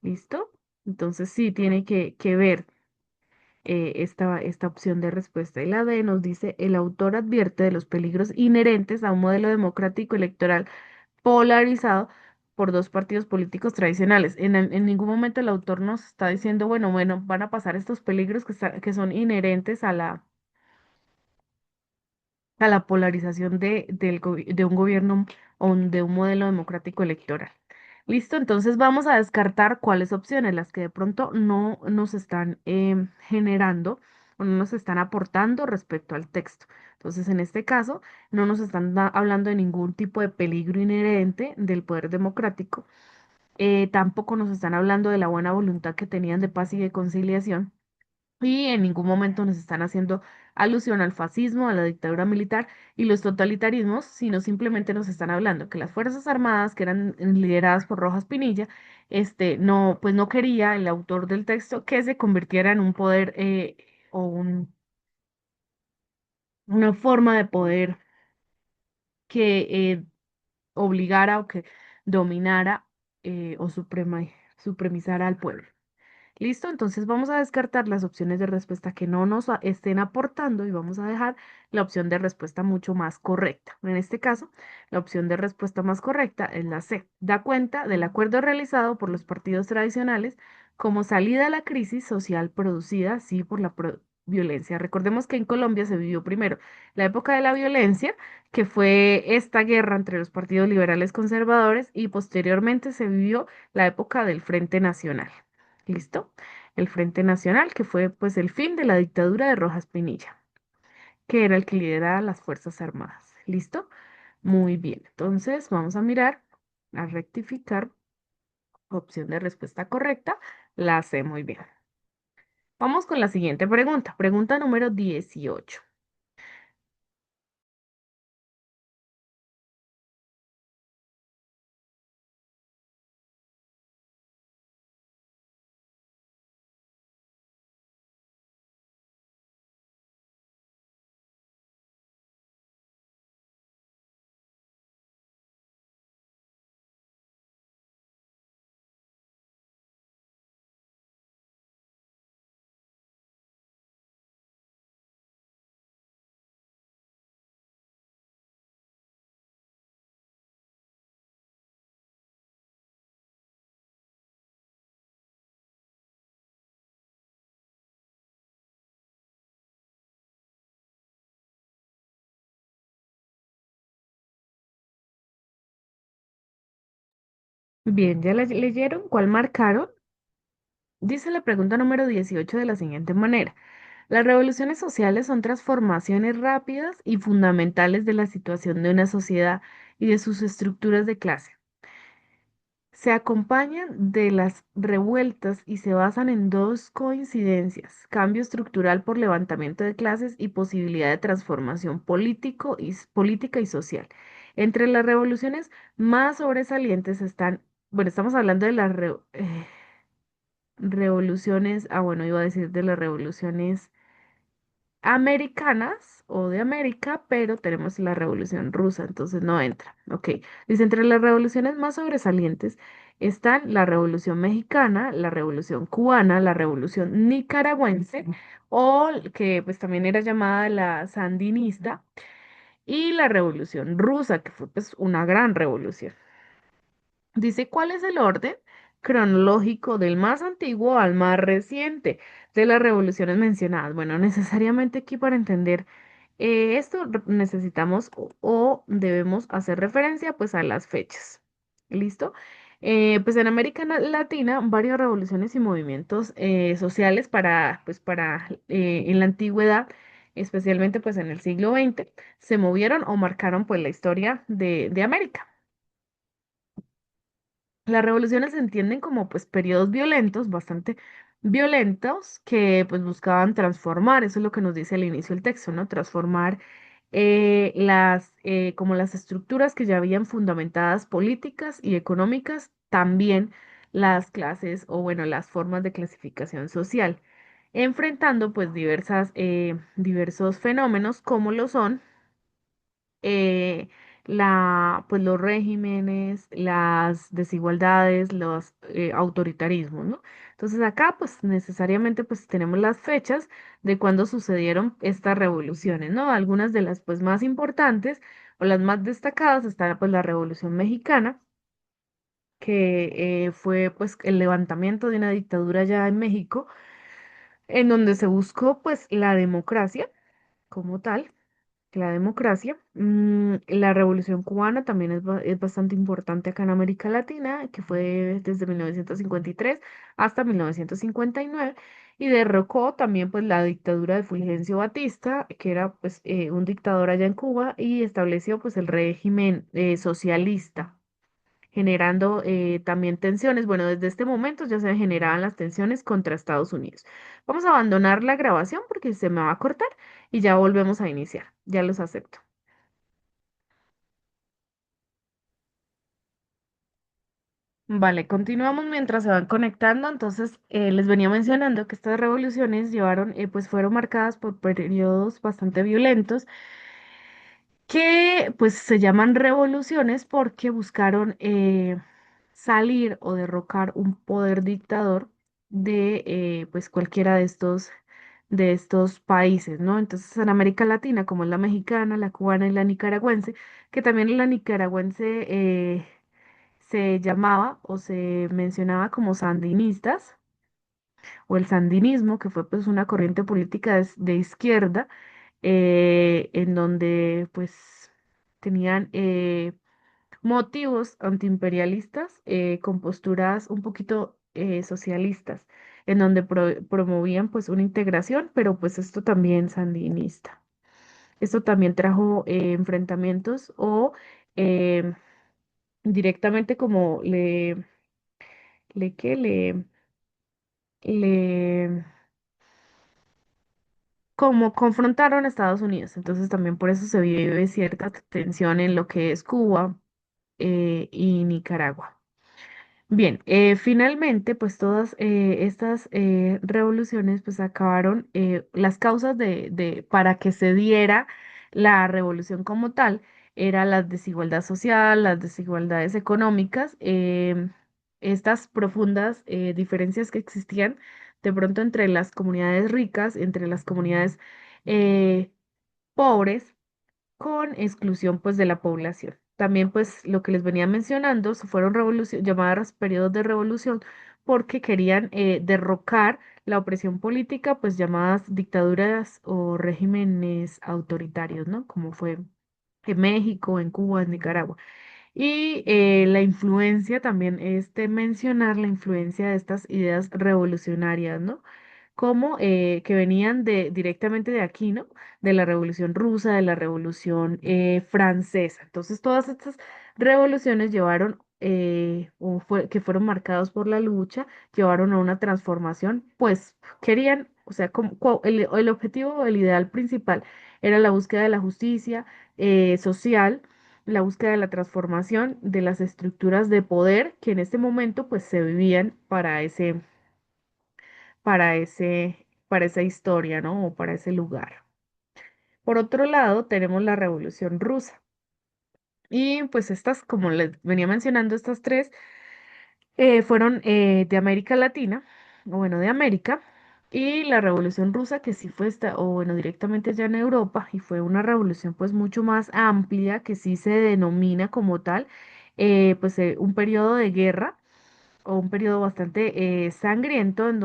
¿Listo? Entonces sí, tiene que ver esta opción de respuesta. Y la D nos dice, el autor advierte de los peligros inherentes a un modelo democrático electoral polarizado por dos partidos políticos tradicionales. En ningún momento el autor nos está diciendo, bueno, van a pasar estos peligros que son inherentes a la polarización de un gobierno de un modelo democrático electoral. Listo, entonces vamos a descartar cuáles opciones, las que de pronto no nos están generando o no nos están aportando respecto al texto. Entonces, en este caso, no nos están hablando de ningún tipo de peligro inherente del poder democrático. Tampoco nos están hablando de la buena voluntad que tenían de paz y de conciliación y en ningún momento nos están haciendo alusión al fascismo, a la dictadura militar y los totalitarismos, sino simplemente nos están hablando que las Fuerzas Armadas, que eran lideradas por Rojas Pinilla, no, pues no quería el autor del texto que se convirtiera en un poder o una forma de poder que obligara o que dominara o supremizara al pueblo. ¿Listo? Entonces vamos a descartar las opciones de respuesta que no nos estén aportando y vamos a dejar la opción de respuesta mucho más correcta. En este caso, la opción de respuesta más correcta es la C. Da cuenta del acuerdo realizado por los partidos tradicionales como salida a la crisis social producida, sí, por la violencia. Recordemos que en Colombia se vivió primero la época de la violencia, que fue esta guerra entre los partidos liberales conservadores, y posteriormente se vivió la época del Frente Nacional. ¿Listo? El Frente Nacional, que fue pues el fin de la dictadura de Rojas Pinilla, que era el que lideraba las Fuerzas Armadas. ¿Listo? Muy bien. Entonces vamos a mirar, a rectificar, opción de respuesta correcta, la hace muy bien. Vamos con la siguiente pregunta, pregunta número 18. Bien, ¿ya la leyeron? ¿Cuál marcaron? Dice la pregunta número 18 de la siguiente manera. Las revoluciones sociales son transformaciones rápidas y fundamentales de la situación de una sociedad y de sus estructuras de clase. Se acompañan de las revueltas y se basan en dos coincidencias: cambio estructural por levantamiento de clases y posibilidad de transformación política y social. Entre las revoluciones más sobresalientes están, bueno, estamos hablando de las revoluciones, bueno, iba a decir de las revoluciones americanas o de América, pero tenemos la Revolución Rusa, entonces no entra. Ok, dice, entre las revoluciones más sobresalientes están la Revolución Mexicana, la Revolución Cubana, la Revolución Nicaragüense, o que pues también era llamada la Sandinista, y la Revolución Rusa, que fue pues una gran revolución. Dice, ¿cuál es el orden cronológico del más antiguo al más reciente de las revoluciones mencionadas? Bueno, necesariamente aquí para entender esto necesitamos o debemos hacer referencia pues a las fechas. ¿Listo? Pues en América Latina, varias revoluciones y movimientos sociales en la antigüedad, especialmente pues en el siglo XX, se movieron o marcaron pues la historia de América. Las revoluciones se entienden como pues periodos violentos, bastante violentos, que pues buscaban transformar, eso es lo que nos dice al inicio del texto, ¿no? Transformar como las estructuras que ya habían fundamentadas políticas y económicas, también las clases o bueno, las formas de clasificación social, enfrentando pues diversos fenómenos como lo son eh, pues los regímenes, las desigualdades, los autoritarismos, ¿no? Entonces acá pues necesariamente pues tenemos las fechas de cuando sucedieron estas revoluciones, ¿no? Algunas de las pues más importantes o las más destacadas está pues la Revolución Mexicana, que fue pues el levantamiento de una dictadura ya en México, en donde se buscó pues la democracia como tal, la democracia. La Revolución Cubana también es bastante importante acá en América Latina, que fue desde 1953 hasta 1959, y derrocó también pues la dictadura de Fulgencio Batista, que era pues un dictador allá en Cuba, y estableció pues el régimen socialista, generando también tensiones. Bueno, desde este momento ya se generaban las tensiones contra Estados Unidos. Vamos a abandonar la grabación porque se me va a cortar y ya volvemos a iniciar. Ya los acepto. Vale, continuamos mientras se van conectando. Entonces, les venía mencionando que estas revoluciones pues fueron marcadas por periodos bastante violentos que pues se llaman revoluciones porque buscaron salir o derrocar un poder dictador de pues cualquiera de estos países, ¿no? Entonces en América Latina, como es la mexicana, la cubana y la nicaragüense, que también la nicaragüense se llamaba o se mencionaba como sandinistas o el sandinismo, que fue pues una corriente política de izquierda en donde pues tenían motivos antiimperialistas con posturas un poquito socialistas, en donde promovían pues una integración, pero pues esto también sandinista. Esto también trajo enfrentamientos o eh, directamente como le, ¿qué? Le como confrontaron a Estados Unidos. Entonces también por eso se vive cierta tensión en lo que es Cuba y Nicaragua. Bien, finalmente, pues todas estas revoluciones pues acabaron, las causas para que se diera la revolución como tal, era la desigualdad social, las desigualdades económicas, estas profundas diferencias que existían de pronto entre las comunidades ricas, entre las comunidades eh, pobres con exclusión pues de la población. También pues lo que les venía mencionando, fueron llamadas periodos de revolución porque querían derrocar la opresión política, pues llamadas dictaduras o regímenes autoritarios, ¿no? Como fue en México, en Cuba, en Nicaragua. Y la influencia, también mencionar la influencia de estas ideas revolucionarias, ¿no? Como que venían directamente de aquí, ¿no? De la Revolución Rusa, de la Revolución Francesa. Entonces, todas estas revoluciones que fueron marcadas por la lucha, llevaron a una transformación, pues querían, o sea, el objetivo, el ideal principal era la búsqueda de la justicia social, la búsqueda de la transformación de las estructuras de poder que en este momento pues se vivían para esa historia, ¿no? O para ese lugar. Por otro lado, tenemos la Revolución Rusa. Y pues estas, como les venía mencionando, estas tres fueron de América Latina, o bueno, de América. Y la Revolución Rusa, que sí fue o bueno, directamente allá en Europa, y fue una revolución pues mucho más amplia, que sí se denomina como tal, un periodo de guerra o un periodo bastante sangriento en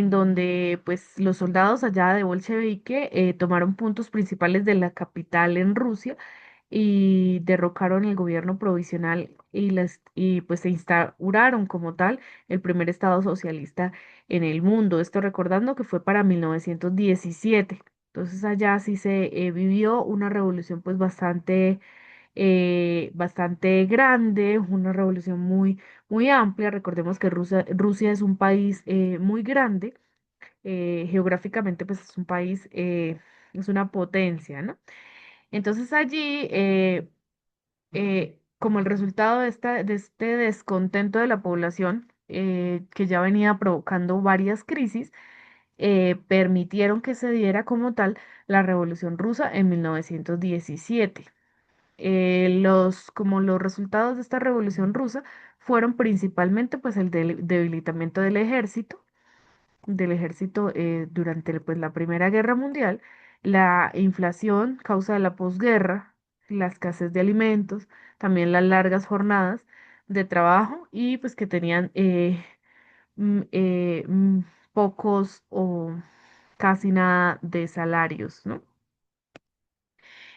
donde pues los soldados allá de bolchevique tomaron puntos principales de la capital en Rusia y derrocaron el gobierno provisional y pues se instauraron como tal el primer estado socialista en el mundo. Esto recordando que fue para 1917. Entonces allá sí se vivió una revolución pues bastante grande, una revolución muy amplia. Recordemos que Rusia es un país muy grande geográficamente pues es un país, es una potencia, ¿no? Entonces allí, como el resultado de este descontento de la población, que ya venía provocando varias crisis, permitieron que se diera como tal la Revolución Rusa en 1917. Como los resultados de esta Revolución Rusa fueron principalmente pues el debilitamiento del ejército durante pues, la Primera Guerra Mundial, la inflación causa de la posguerra, la escasez de alimentos, también las largas jornadas de trabajo y pues que tenían mm, eh, mm, pocos o casi nada de salarios, ¿no?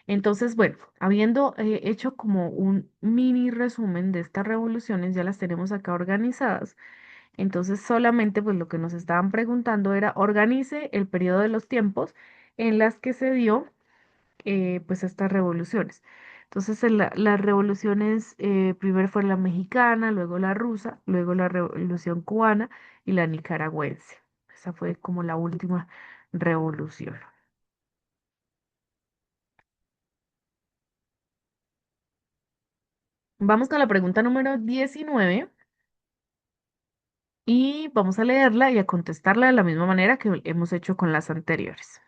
Entonces, bueno, habiendo hecho como un mini resumen de estas revoluciones, ya las tenemos acá organizadas. Entonces, solamente pues lo que nos estaban preguntando era organice el periodo de los tiempos en las que se dio pues estas revoluciones. Entonces, las revoluciones, primero fue la mexicana, luego la rusa, luego la revolución cubana y la nicaragüense. Esa fue como la última revolución. Vamos con la pregunta número 19 y vamos a leerla y a contestarla de la misma manera que hemos hecho con las anteriores.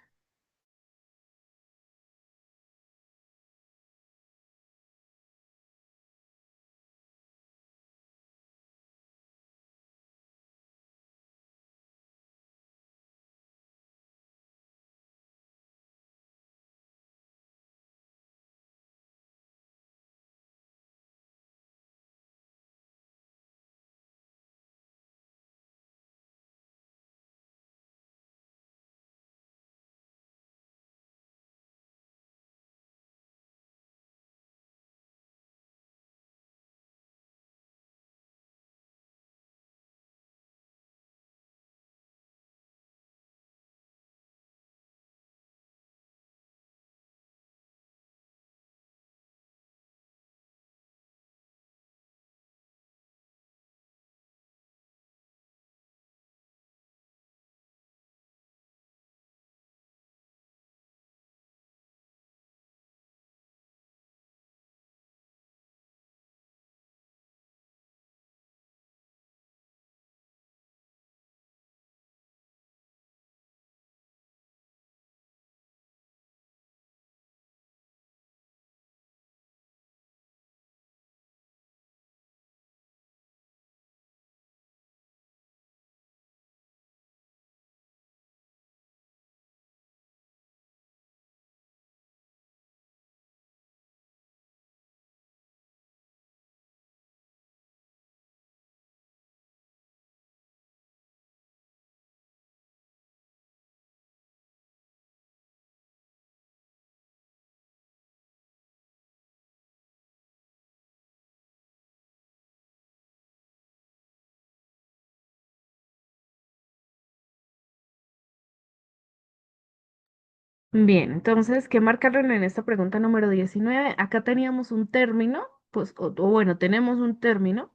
Bien, entonces, ¿qué marcaron en esta pregunta número 19? Acá teníamos un término, pues, o bueno, tenemos un término,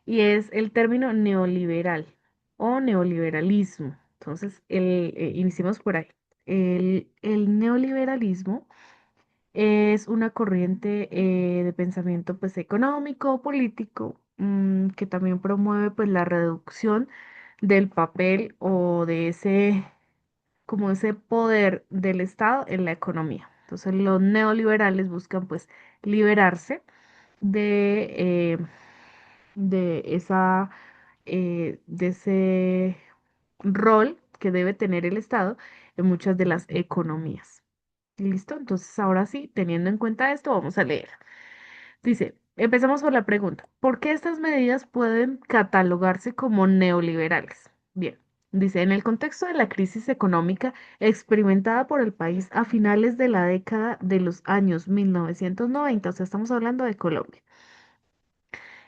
y es el término neoliberal o neoliberalismo. Entonces, iniciemos por ahí. El neoliberalismo es una corriente de pensamiento, pues, económico, político, que también promueve, pues, la reducción del papel o de ese como ese poder del Estado en la economía. Entonces los neoliberales buscan pues liberarse de, de esa, de ese rol que debe tener el Estado en muchas de las economías. ¿Listo? Entonces ahora sí, teniendo en cuenta esto, vamos a leer. Dice, empezamos por la pregunta, ¿por qué estas medidas pueden catalogarse como neoliberales? Bien, dice, en el contexto de la crisis económica experimentada por el país a finales de la década de los años 1990, o sea, estamos hablando de Colombia.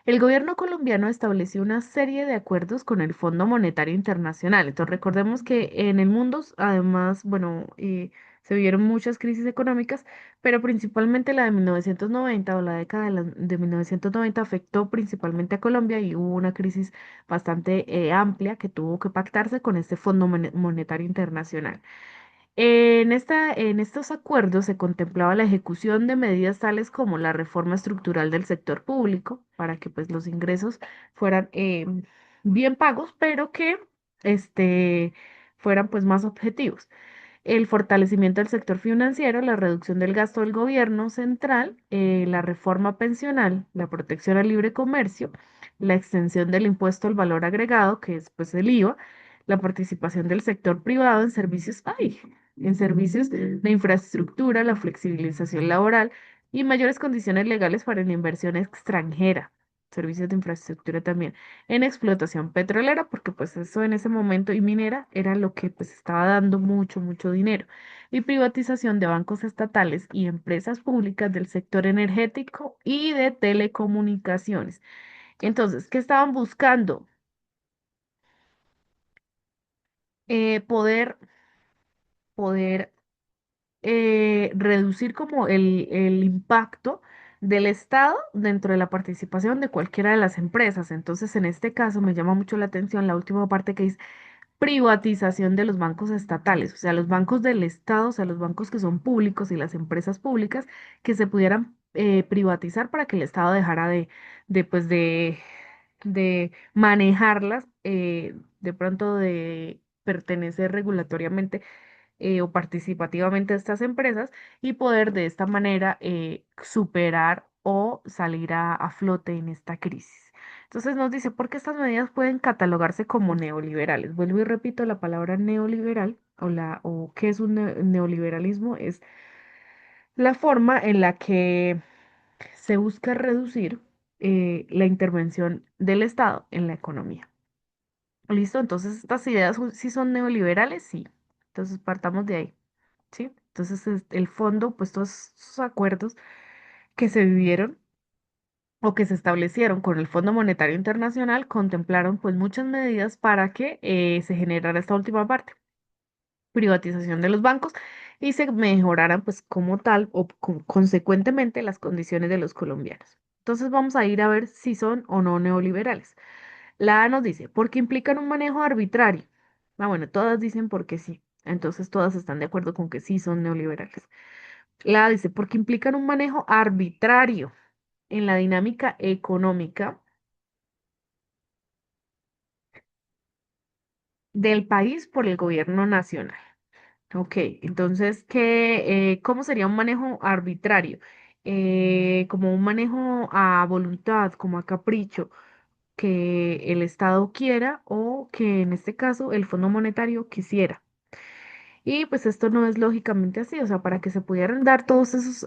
El gobierno colombiano estableció una serie de acuerdos con el Fondo Monetario Internacional. Entonces, recordemos que en el mundo, además, bueno, Se vieron muchas crisis económicas, pero principalmente la de 1990 o la década de 1990 afectó principalmente a Colombia y hubo una crisis bastante amplia que tuvo que pactarse con este Fondo Monetario Internacional. En estos acuerdos se contemplaba la ejecución de medidas tales como la reforma estructural del sector público para que pues los ingresos fueran bien pagos, pero que este, fueran pues más objetivos, el fortalecimiento del sector financiero, la reducción del gasto del gobierno central, la reforma pensional, la protección al libre comercio, la extensión del impuesto al valor agregado, que es pues el IVA, la participación del sector privado en servicios, ay, en servicios de infraestructura, la flexibilización laboral y mayores condiciones legales para la inversión extranjera, servicios de infraestructura también en explotación petrolera, porque pues eso en ese momento y minera era lo que pues estaba dando mucho, mucho dinero, y privatización de bancos estatales y empresas públicas del sector energético y de telecomunicaciones. Entonces, ¿qué estaban buscando? Poder, poder reducir como el impacto del Estado dentro de la participación de cualquiera de las empresas. Entonces, en este caso me llama mucho la atención la última parte que dice privatización de los bancos estatales, o sea, los bancos del Estado, o sea, los bancos que son públicos y las empresas públicas que se pudieran privatizar para que el Estado dejara de, pues, de manejarlas, de pronto de pertenecer regulatoriamente o participativamente a estas empresas y poder de esta manera superar o salir a flote en esta crisis. Entonces nos dice, ¿por qué estas medidas pueden catalogarse como neoliberales? Vuelvo y repito, la palabra neoliberal o qué es un neoliberalismo es la forma en la que se busca reducir la intervención del Estado en la economía. ¿Listo? Entonces, estas ideas sí son neoliberales, sí. Entonces, partamos de ahí. ¿Sí? Entonces, el fondo, pues todos esos acuerdos que se vivieron o que se establecieron con el Fondo Monetario Internacional contemplaron pues muchas medidas para que se generara esta última parte, privatización de los bancos y se mejoraran pues como tal o consecuentemente las condiciones de los colombianos. Entonces vamos a ir a ver si son o no neoliberales. La A nos dice, porque implican un manejo arbitrario. Ah, bueno, todas dicen porque sí. Entonces todas están de acuerdo con que sí son neoliberales. La dice, porque implican un manejo arbitrario en la dinámica económica del país por el gobierno nacional. Ok, entonces, ¿cómo sería un manejo arbitrario? Como un manejo a voluntad, como a capricho, que el Estado quiera o que en este caso el Fondo Monetario quisiera. Y pues esto no es lógicamente así, o sea, para que se pudieran dar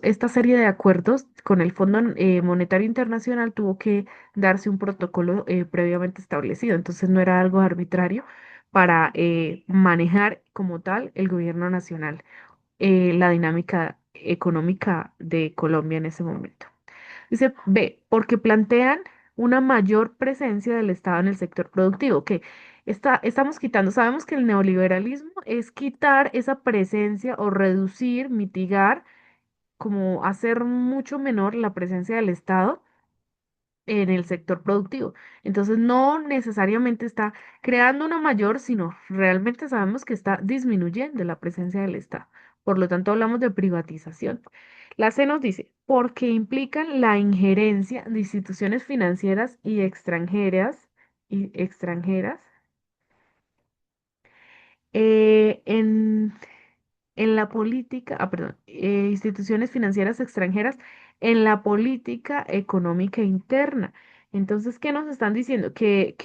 esta serie de acuerdos con el Fondo Monetario Internacional tuvo que darse un protocolo previamente establecido, entonces no era algo arbitrario para manejar como tal el gobierno nacional la dinámica económica de Colombia en ese momento. Dice B, porque plantean una mayor presencia del Estado en el sector productivo, que estamos quitando, sabemos que el neoliberalismo es quitar esa presencia o reducir, mitigar, como hacer mucho menor la presencia del Estado en el sector productivo. Entonces, no necesariamente está creando una mayor, sino realmente sabemos que está disminuyendo la presencia del Estado. Por lo tanto, hablamos de privatización. La C nos dice, porque implican la injerencia de instituciones financieras y extranjeras en la política, perdón, instituciones financieras extranjeras en la política económica interna. Entonces, ¿qué nos están diciendo? Que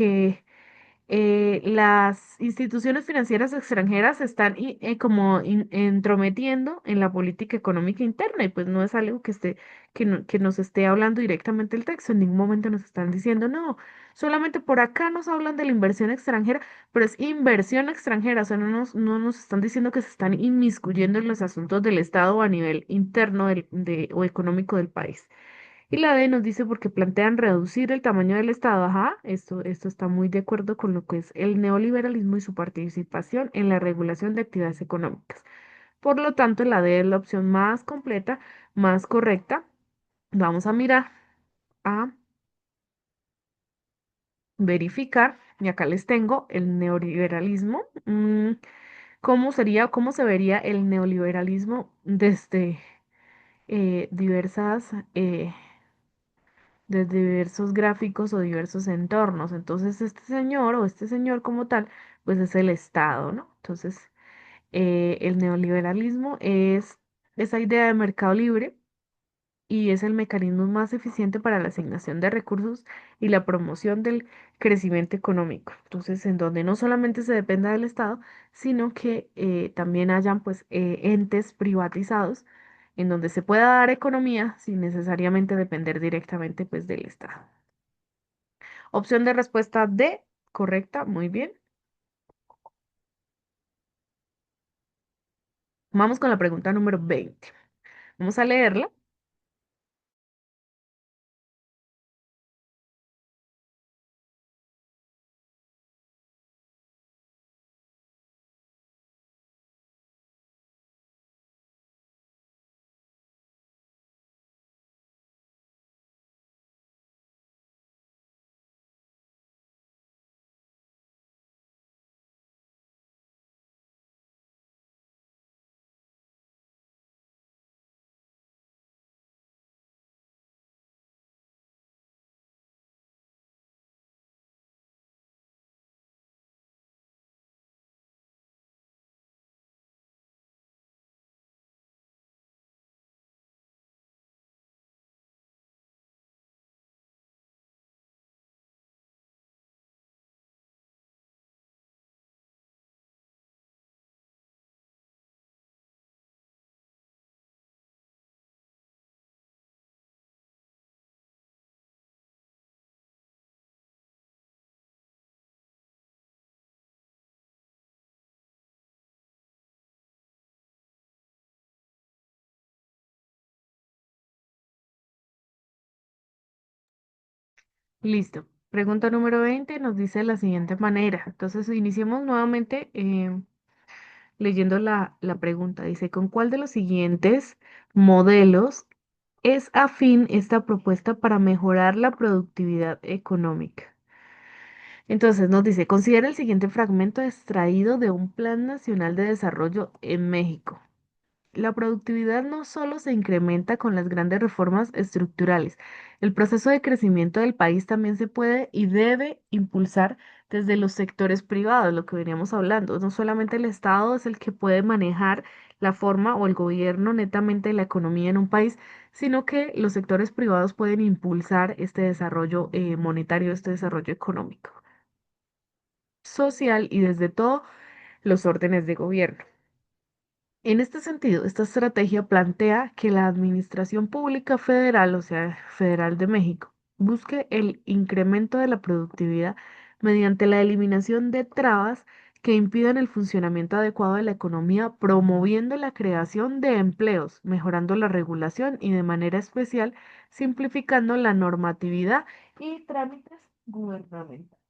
las instituciones financieras extranjeras se están como entrometiendo en la política económica interna y pues no es algo que nos esté hablando directamente el texto. En ningún momento nos están diciendo, no, solamente por acá nos hablan de la inversión extranjera, pero es inversión extranjera, o sea, no nos están diciendo que se están inmiscuyendo en los asuntos del Estado a nivel interno o económico del país. Y la D nos dice porque plantean reducir el tamaño del Estado. Ajá, esto está muy de acuerdo con lo que es el neoliberalismo y su participación en la regulación de actividades económicas. Por lo tanto, la D es la opción más completa, más correcta. Vamos a mirar, a verificar, y acá les tengo el neoliberalismo. ¿Cómo se vería el neoliberalismo desde diversas, desde diversos gráficos o diversos entornos? Entonces, este señor o este señor como tal, pues es el Estado, ¿no? Entonces, el neoliberalismo es esa idea de mercado libre y es el mecanismo más eficiente para la asignación de recursos y la promoción del crecimiento económico. Entonces, en donde no solamente se dependa del Estado, sino que también hayan pues entes privatizados en donde se pueda dar economía sin necesariamente depender directamente pues del Estado. Opción de respuesta D, correcta, muy bien. Vamos con la pregunta número 20. Vamos a leerla. Listo. Pregunta número 20 nos dice de la siguiente manera. Entonces, iniciemos nuevamente leyendo la pregunta. Dice, ¿con cuál de los siguientes modelos es afín esta propuesta para mejorar la productividad económica? Entonces, nos dice, considera el siguiente fragmento extraído de un Plan Nacional de Desarrollo en México. La productividad no solo se incrementa con las grandes reformas estructurales, el proceso de crecimiento del país también se puede y debe impulsar desde los sectores privados, lo que veníamos hablando. No solamente el Estado es el que puede manejar la forma o el gobierno netamente de la economía en un país, sino que los sectores privados pueden impulsar este desarrollo monetario, este desarrollo económico, social y desde todos los órdenes de gobierno. En este sentido, esta estrategia plantea que la Administración Pública Federal, o sea, Federal de México, busque el incremento de la productividad mediante la eliminación de trabas que impidan el funcionamiento adecuado de la economía, promoviendo la creación de empleos, mejorando la regulación y de manera especial simplificando la normatividad y trámites gubernamentales.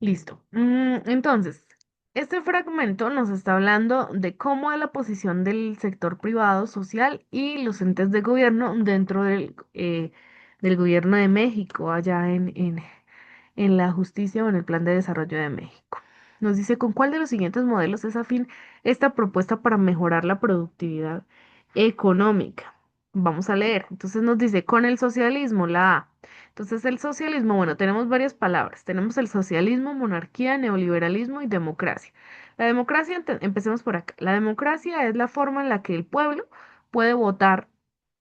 Listo. Entonces, este fragmento nos está hablando de cómo es la posición del sector privado, social y los entes de gobierno dentro del gobierno de México, allá en la justicia o en el Plan de Desarrollo de México. Nos dice, ¿con cuál de los siguientes modelos es afín esta propuesta para mejorar la productividad económica? Vamos a leer. Entonces nos dice, con el socialismo, la A. Entonces el socialismo, bueno, tenemos varias palabras. Tenemos el socialismo, monarquía, neoliberalismo y democracia. La democracia, empecemos por acá. La democracia es la forma en la que el pueblo puede votar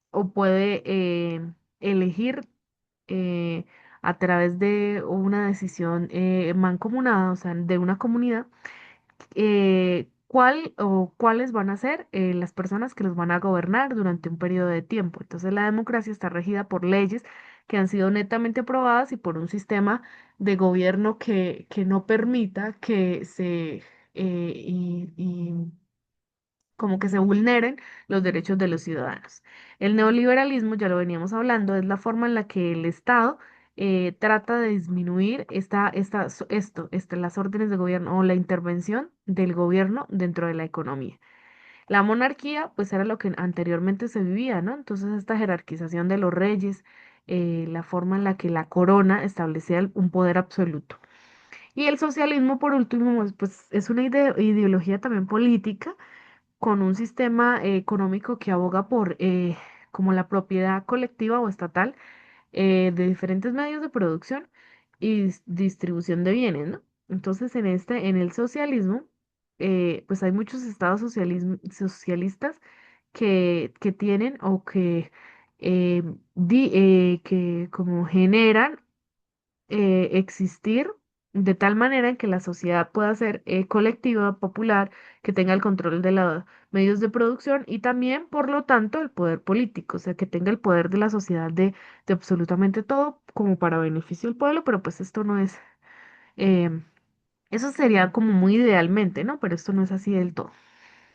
o puede elegir eh, a través de una decisión mancomunada, o sea, de una comunidad, cuál o cuáles van a ser las personas que los van a gobernar durante un periodo de tiempo. Entonces, la democracia está regida por leyes que han sido netamente aprobadas y por un sistema de gobierno que no permita que y como que se vulneren los derechos de los ciudadanos. El neoliberalismo, ya lo veníamos hablando, es la forma en la que el Estado trata de disminuir las órdenes de gobierno o la intervención del gobierno dentro de la economía. La monarquía, pues era lo que anteriormente se vivía, ¿no? Entonces esta jerarquización de los reyes, la forma en la que la corona establecía un poder absoluto. Y el socialismo, por último, pues es una ideología también política con un sistema económico que aboga por como la propiedad colectiva o estatal de diferentes medios de producción y distribución de bienes, ¿no? Entonces, en el socialismo, pues hay muchos estados socialistas que tienen o eh, que como generan existir de tal manera en que la sociedad pueda ser colectiva, popular, que tenga el control de los medios de producción y también, por lo tanto, el poder político, o sea, que tenga el poder de la sociedad de absolutamente todo como para beneficio del pueblo, pero pues esto no es, em, eso sería como muy idealmente, ¿no? Pero esto no es así del todo.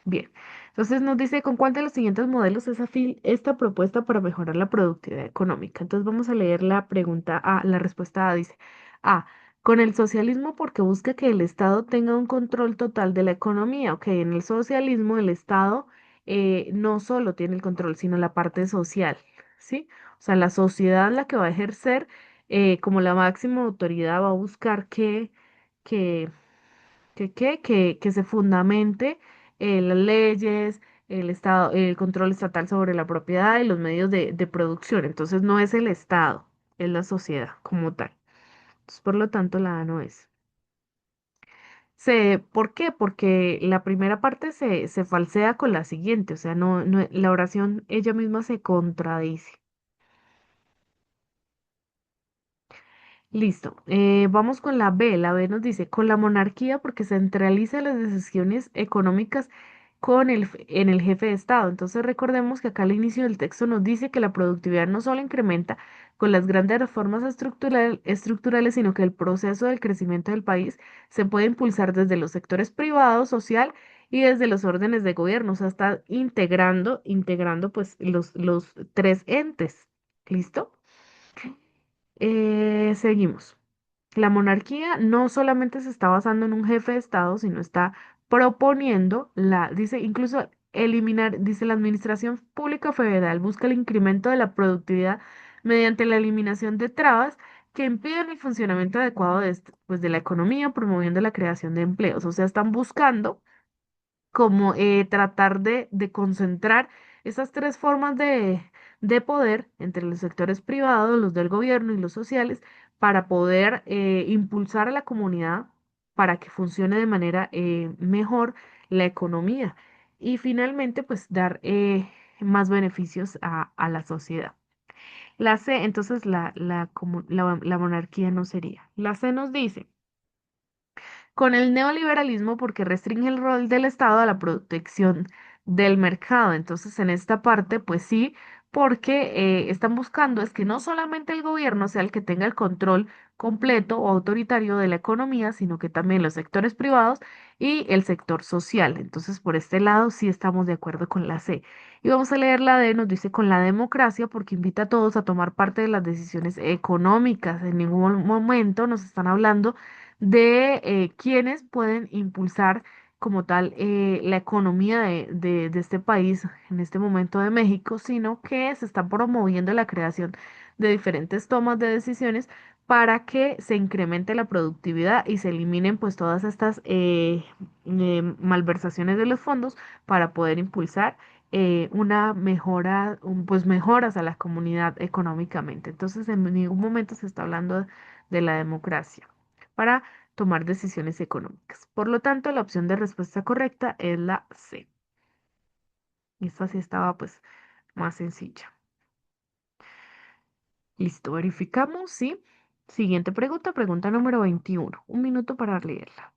Bien, entonces nos dice con cuál de los siguientes modelos es afín esta propuesta para mejorar la productividad económica. Entonces vamos a leer la pregunta A, la respuesta A dice A, con el socialismo porque busca que el Estado tenga un control total de la economía. Ok, en el socialismo el Estado no solo tiene el control, sino la parte social, ¿sí? O sea, la sociedad la que va a ejercer como la máxima autoridad va a buscar que que se fundamente las leyes, el estado, el control estatal sobre la propiedad y los medios de producción. Entonces no es el Estado, es la sociedad como tal. Entonces, por lo tanto, la A no es. ¿Por qué? Porque la primera parte se falsea con la siguiente, o sea, la oración ella misma se contradice. Listo. Vamos con la B. La B nos dice, con la monarquía porque centraliza las decisiones económicas en el jefe de Estado. Entonces recordemos que acá al inicio del texto nos dice que la productividad no solo incrementa con las grandes reformas estructurales, sino que el proceso del crecimiento del país se puede impulsar desde los sectores privado, social y desde los órdenes de gobierno. O sea, está integrando pues los tres entes. ¿Listo? Seguimos. La monarquía no solamente se está basando en un jefe de Estado, sino está proponiendo dice, incluso eliminar, dice, la administración pública federal busca el incremento de la productividad mediante la eliminación de trabas que impiden el funcionamiento adecuado pues, de la economía, promoviendo la creación de empleos. O sea, están buscando como tratar de concentrar esas tres formas de poder entre los sectores privados, los del gobierno y los sociales, para poder impulsar a la comunidad para que funcione de manera mejor la economía y finalmente pues dar más beneficios a la sociedad. La C, entonces la monarquía no sería. La C nos dice con el neoliberalismo porque restringe el rol del Estado a la protección del mercado. Entonces, en esta parte, pues sí, porque están buscando es que no solamente el gobierno sea el que tenga el control completo o autoritario de la economía, sino que también los sectores privados y el sector social. Entonces, por este lado, sí estamos de acuerdo con la C. Y vamos a leer la D, nos dice con la democracia porque invita a todos a tomar parte de las decisiones económicas. En ningún momento nos están hablando de quienes pueden impulsar como tal la economía de este país, en este momento de México, sino que se está promoviendo la creación de diferentes tomas de decisiones para que se incremente la productividad y se eliminen pues todas estas malversaciones de los fondos para poder impulsar una mejora, pues mejoras a la comunidad económicamente. Entonces, en ningún momento se está hablando de la democracia para tomar decisiones económicas. Por lo tanto, la opción de respuesta correcta es la C. Y esta sí estaba pues más sencilla. Listo, verificamos, sí. Siguiente pregunta, pregunta número 21. Un minuto para leerla.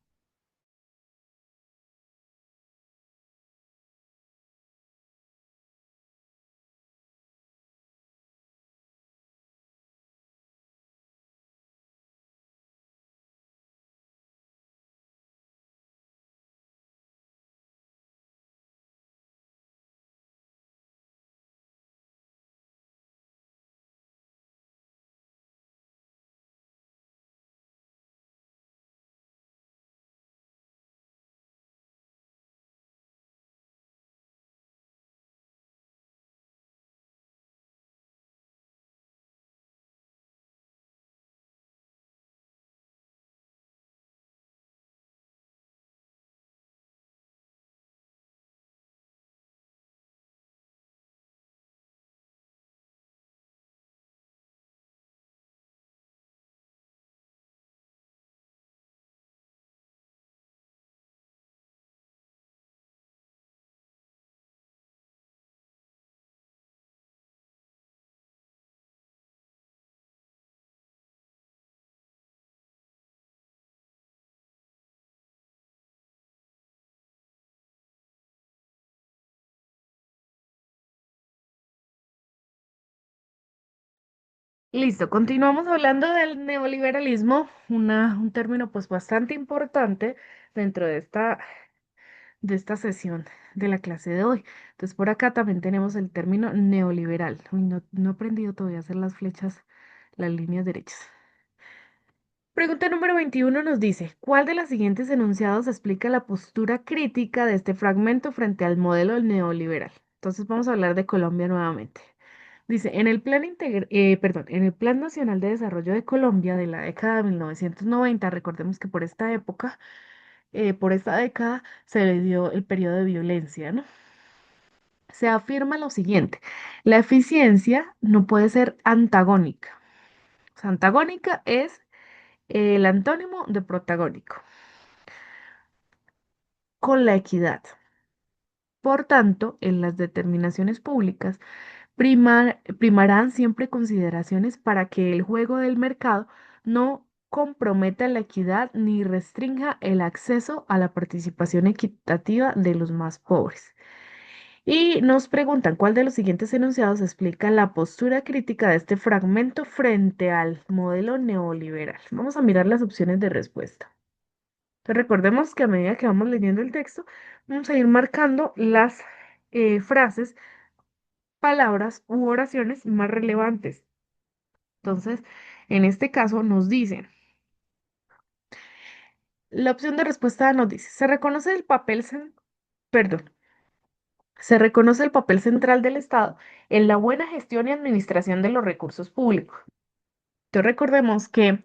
Listo, continuamos hablando del neoliberalismo, un término pues bastante importante dentro de esta sesión de la clase de hoy. Entonces por acá también tenemos el término neoliberal. Uy, no he aprendido todavía a hacer las flechas, las líneas derechas. Pregunta número 21 nos dice, ¿cuál de los siguientes enunciados explica la postura crítica de este fragmento frente al modelo neoliberal? Entonces vamos a hablar de Colombia nuevamente. Dice, en el Plan Nacional de Desarrollo de Colombia de la década de 1990, recordemos que por esta década se le dio el periodo de violencia, ¿no? Se afirma lo siguiente, la eficiencia no puede ser antagónica. O sea, antagónica es el antónimo de protagónico, con la equidad. Por tanto, en las determinaciones públicas primarán siempre consideraciones para que el juego del mercado no comprometa la equidad ni restrinja el acceso a la participación equitativa de los más pobres. Y nos preguntan cuál de los siguientes enunciados explica la postura crítica de este fragmento frente al modelo neoliberal. Vamos a mirar las opciones de respuesta. Entonces, recordemos que a medida que vamos leyendo el texto, vamos a ir marcando las frases, palabras u oraciones más relevantes. Entonces, en este caso nos dicen, la opción de respuesta nos dice, perdón, se reconoce el papel central del Estado en la buena gestión y administración de los recursos públicos. Entonces, recordemos que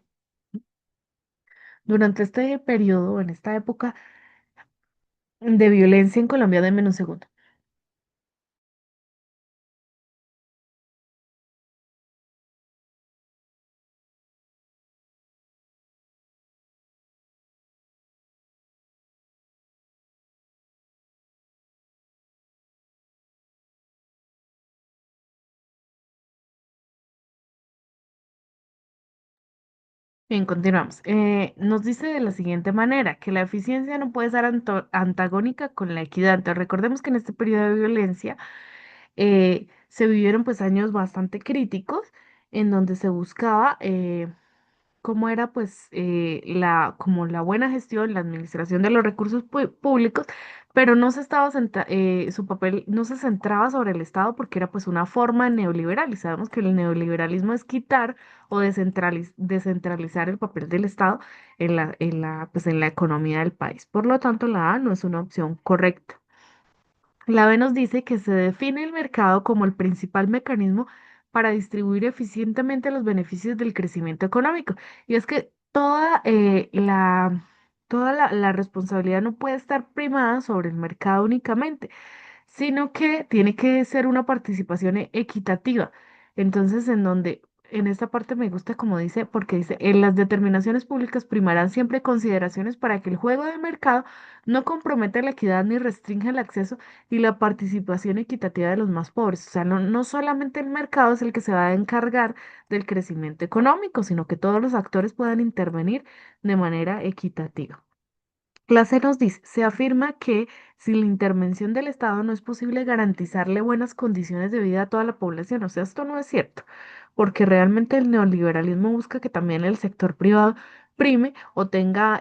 durante este periodo, en esta época de violencia en Colombia, denme un segundo. Bien, continuamos. Nos dice de la siguiente manera, que la eficiencia no puede ser antagónica con la equidad. Entonces, recordemos que en este periodo de violencia se vivieron pues años bastante críticos en donde se buscaba cómo era pues como la buena gestión, la administración de los recursos públicos, pero no se estaba su papel no se centraba sobre el Estado porque era pues una forma neoliberal y sabemos que el neoliberalismo es quitar o descentralizar el papel del Estado pues en la economía del país. Por lo tanto, la A no es una opción correcta. La B nos dice que se define el mercado como el principal mecanismo para distribuir eficientemente los beneficios del crecimiento económico. Y es que toda la responsabilidad no puede estar primada sobre el mercado únicamente, sino que tiene que ser una participación equitativa. Entonces, en esta parte me gusta como dice, porque dice, en las determinaciones públicas primarán siempre consideraciones para que el juego de mercado no comprometa la equidad ni restrinja el acceso y la participación equitativa de los más pobres. O sea, no solamente el mercado es el que se va a encargar del crecimiento económico, sino que todos los actores puedan intervenir de manera equitativa. Clase nos dice, se afirma que sin la intervención del Estado no es posible garantizarle buenas condiciones de vida a toda la población. O sea, esto no es cierto, porque realmente el neoliberalismo busca que también el sector privado prime o tenga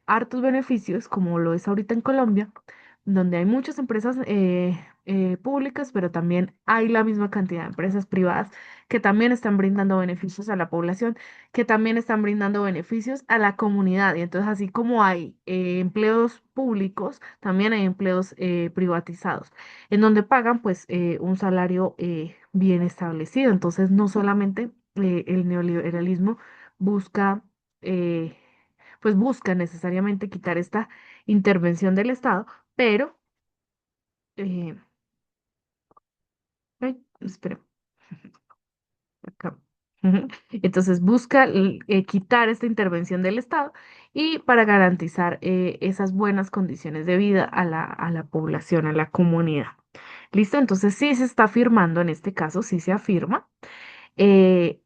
hartos beneficios, como lo es ahorita en Colombia, donde hay muchas empresas públicas, pero también hay la misma cantidad de empresas privadas que también están brindando beneficios a la población, que también están brindando beneficios a la comunidad. Y entonces, así como hay empleos públicos, también hay empleos privatizados, en donde pagan pues un salario bien establecido. Entonces, no solamente el neoliberalismo busca, eh, pues busca necesariamente quitar esta intervención del Estado, pero, eh, ay, espera, acá. Ujú. Entonces busca quitar esta intervención del Estado y para garantizar esas buenas condiciones de vida a la población, a la comunidad. ¿Listo? Entonces sí se está afirmando, en este caso sí se afirma, eh,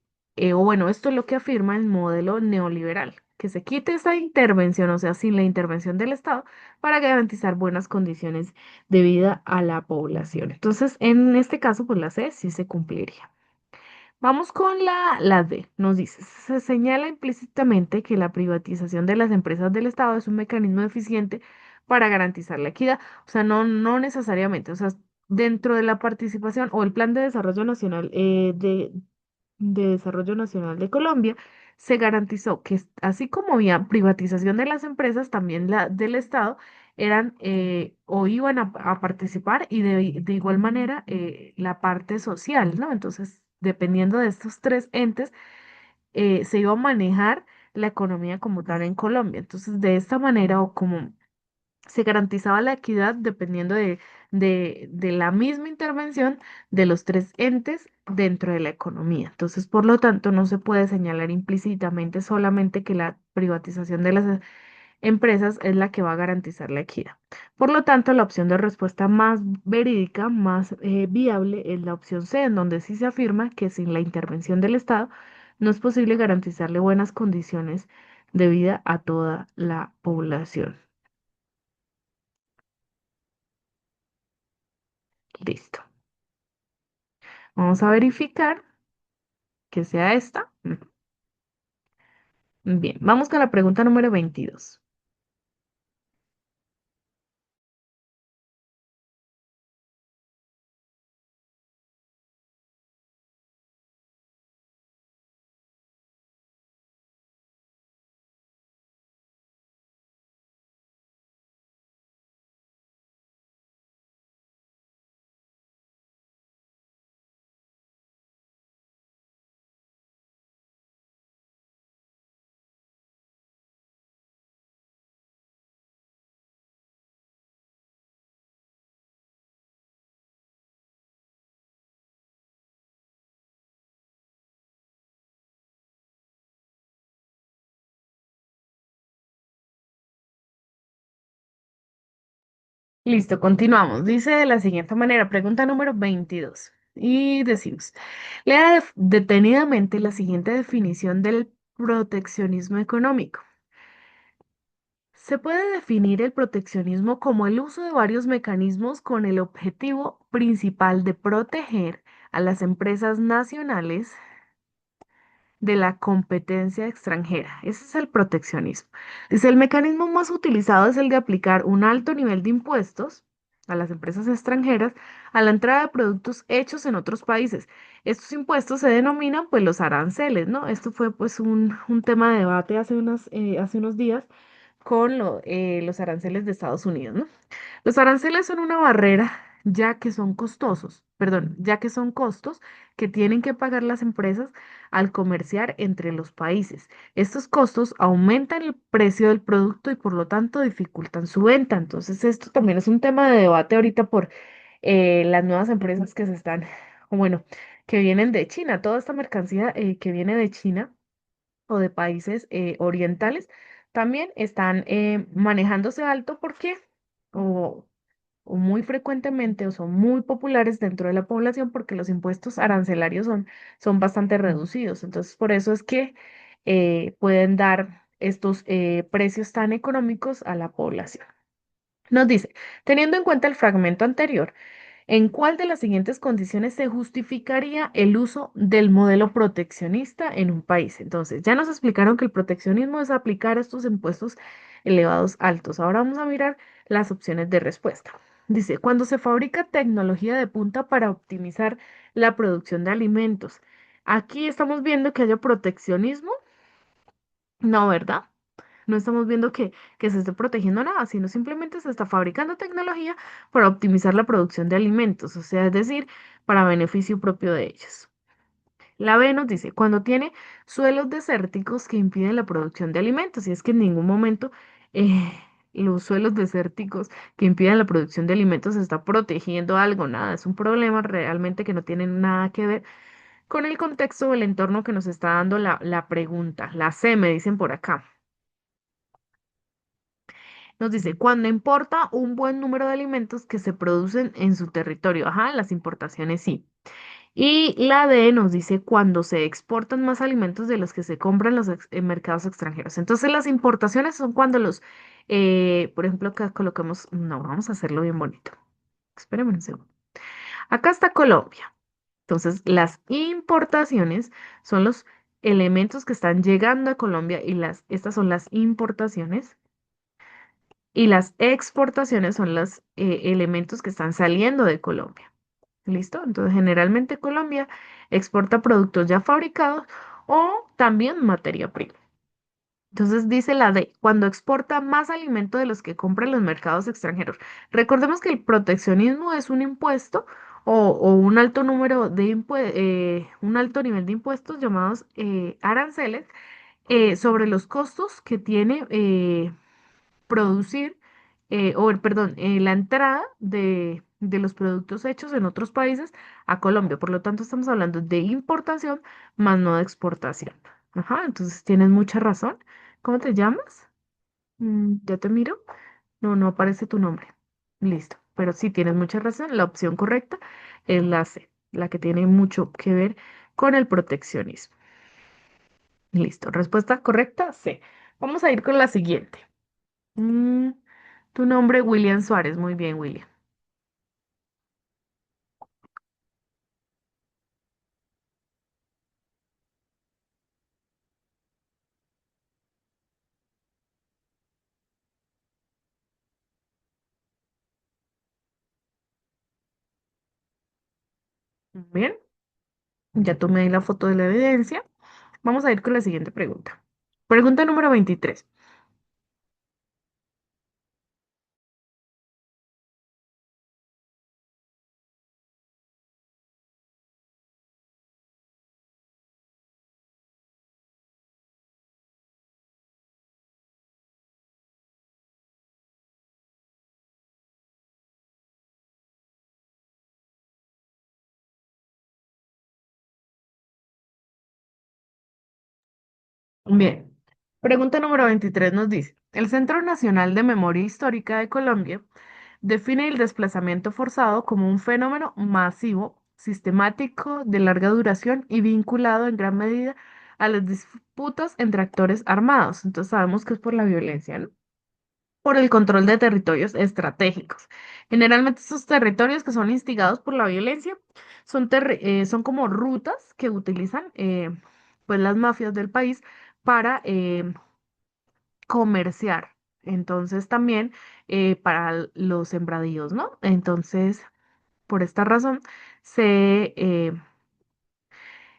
o bueno, esto es lo que afirma el modelo neoliberal, que se quite esa intervención, o sea, sin la intervención del Estado, para garantizar buenas condiciones de vida a la población. Entonces, en este caso, pues la C sí se cumpliría. Vamos con la D. Nos dice, se señala implícitamente que la privatización de las empresas del Estado es un mecanismo eficiente para garantizar la equidad. O sea, no necesariamente. O sea, dentro de la participación o el Plan de Desarrollo Nacional de Desarrollo Nacional de Colombia, se garantizó que así como había privatización de las empresas, también la del Estado eran o iban a participar y de igual manera la parte social, ¿no? Entonces, dependiendo de estos tres entes, se iba a manejar la economía como tal en Colombia. Entonces, de esta manera o como se garantizaba la equidad dependiendo de la misma intervención de los tres entes dentro de la economía. Entonces, por lo tanto, no se puede señalar implícitamente solamente que la privatización de las empresas es la que va a garantizar la equidad. Por lo tanto, la opción de respuesta más verídica, más viable, es la opción C, en donde sí se afirma que sin la intervención del Estado no es posible garantizarle buenas condiciones de vida a toda la población. Listo. Vamos a verificar que sea esta. Bien, vamos con la pregunta número 22. Listo, continuamos. Dice de la siguiente manera, pregunta número 22. Y decimos, lea detenidamente la siguiente definición del proteccionismo económico. Se puede definir el proteccionismo como el uso de varios mecanismos con el objetivo principal de proteger a las empresas nacionales de la competencia extranjera. Ese es el proteccionismo. Dice, el mecanismo más utilizado es el de aplicar un alto nivel de impuestos a las empresas extranjeras a la entrada de productos hechos en otros países. Estos impuestos se denominan pues los aranceles, ¿no? Esto fue pues un tema de debate hace unos días con los aranceles de Estados Unidos, ¿no? Los aranceles son una barrera ya que son costosos, perdón, ya que son costos que tienen que pagar las empresas al comerciar entre los países. Estos costos aumentan el precio del producto y por lo tanto dificultan su venta. Entonces, esto también es un tema de debate ahorita por las nuevas empresas que se están, o bueno, que vienen de China. Toda esta mercancía que viene de China o de países orientales también están manejándose alto porque o, o muy frecuentemente o son muy populares dentro de la población porque los impuestos arancelarios son bastante reducidos. Entonces, por eso es que pueden dar estos precios tan económicos a la población. Nos dice, teniendo en cuenta el fragmento anterior, ¿en cuál de las siguientes condiciones se justificaría el uso del modelo proteccionista en un país? Entonces, ya nos explicaron que el proteccionismo es aplicar estos impuestos elevados altos. Ahora vamos a mirar las opciones de respuesta. Dice, cuando se fabrica tecnología de punta para optimizar la producción de alimentos. Aquí estamos viendo que haya proteccionismo. No, ¿verdad? No estamos viendo que se esté protegiendo nada, sino simplemente se está fabricando tecnología para optimizar la producción de alimentos, o sea, es decir, para beneficio propio de ellos. La B nos dice, cuando tiene suelos desérticos que impiden la producción de alimentos, y es que en ningún momento eh, los suelos desérticos que impiden la producción de alimentos se está protegiendo algo, nada, es un problema realmente que no tiene nada que ver con el contexto o el entorno que nos está dando la pregunta. La C me dicen por acá. Nos dice, cuando importa un buen número de alimentos que se producen en su territorio. Ajá, las importaciones sí. Y la D nos dice cuando se exportan más alimentos de los que se compran en mercados extranjeros. Entonces las importaciones son cuando por ejemplo, acá colocamos, no, vamos a hacerlo bien bonito. Espérenme un segundo. Acá está Colombia. Entonces, las importaciones son los elementos que están llegando a Colombia y estas son las importaciones. Y las exportaciones son los elementos que están saliendo de Colombia. ¿Listo? Entonces, generalmente Colombia exporta productos ya fabricados o también materia prima. Entonces dice la D, cuando exporta más alimento de los que compra en los mercados extranjeros. Recordemos que el proteccionismo es un impuesto o un alto número de un alto nivel de impuestos llamados aranceles sobre los costos que tiene producir, perdón, la entrada de los productos hechos en otros países a Colombia. Por lo tanto, estamos hablando de importación más no de exportación. Ajá, entonces tienes mucha razón. ¿Cómo te llamas? Ya te miro. No, no aparece tu nombre. Listo. Pero sí tienes mucha razón. La opción correcta es la C, la que tiene mucho que ver con el proteccionismo. Listo. Respuesta correcta, C. Vamos a ir con la siguiente. Mm, Tu nombre, William Suárez. Muy bien, William. Bien, ya tomé ahí la foto de la evidencia. Vamos a ir con la siguiente pregunta. Pregunta número 23. Bien. Pregunta número 23 nos dice, el Centro Nacional de Memoria Histórica de Colombia define el desplazamiento forzado como un fenómeno masivo, sistemático, de larga duración y vinculado en gran medida a las disputas entre actores armados. Entonces sabemos que es por la violencia, ¿no? Por el control de territorios estratégicos. Generalmente estos territorios que son instigados por la violencia son como rutas que utilizan pues las mafias del país para comerciar. Entonces también para los sembradíos, ¿no? Entonces, por esta razón, se, eh,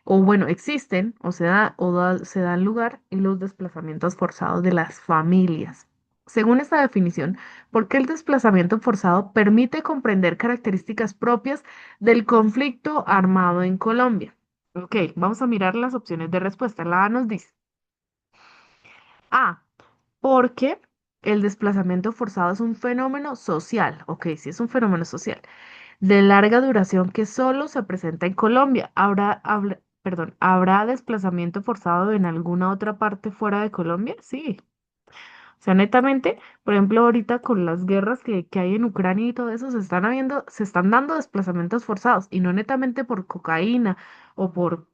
o bueno, existen o se dan lugar en los desplazamientos forzados de las familias. Según esta definición, ¿por qué el desplazamiento forzado permite comprender características propias del conflicto armado en Colombia? Ok, vamos a mirar las opciones de respuesta. La A nos dice A, porque el desplazamiento forzado es un fenómeno social. Ok, sí es un fenómeno social de larga duración que solo se presenta en Colombia. ¿Habrá desplazamiento forzado en alguna otra parte fuera de Colombia? Sí. O sea, netamente, por ejemplo, ahorita con las guerras que hay en Ucrania y todo eso, se están dando desplazamientos forzados y no netamente por cocaína o por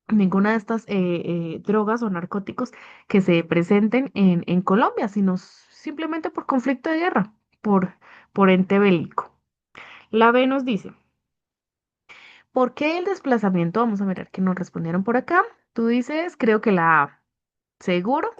ninguna de estas drogas o narcóticos que se presenten en Colombia, sino simplemente por conflicto de guerra, por ente bélico. La B nos dice, ¿por qué el desplazamiento? Vamos a mirar que nos respondieron por acá. Tú dices, creo que la A. ¿Seguro?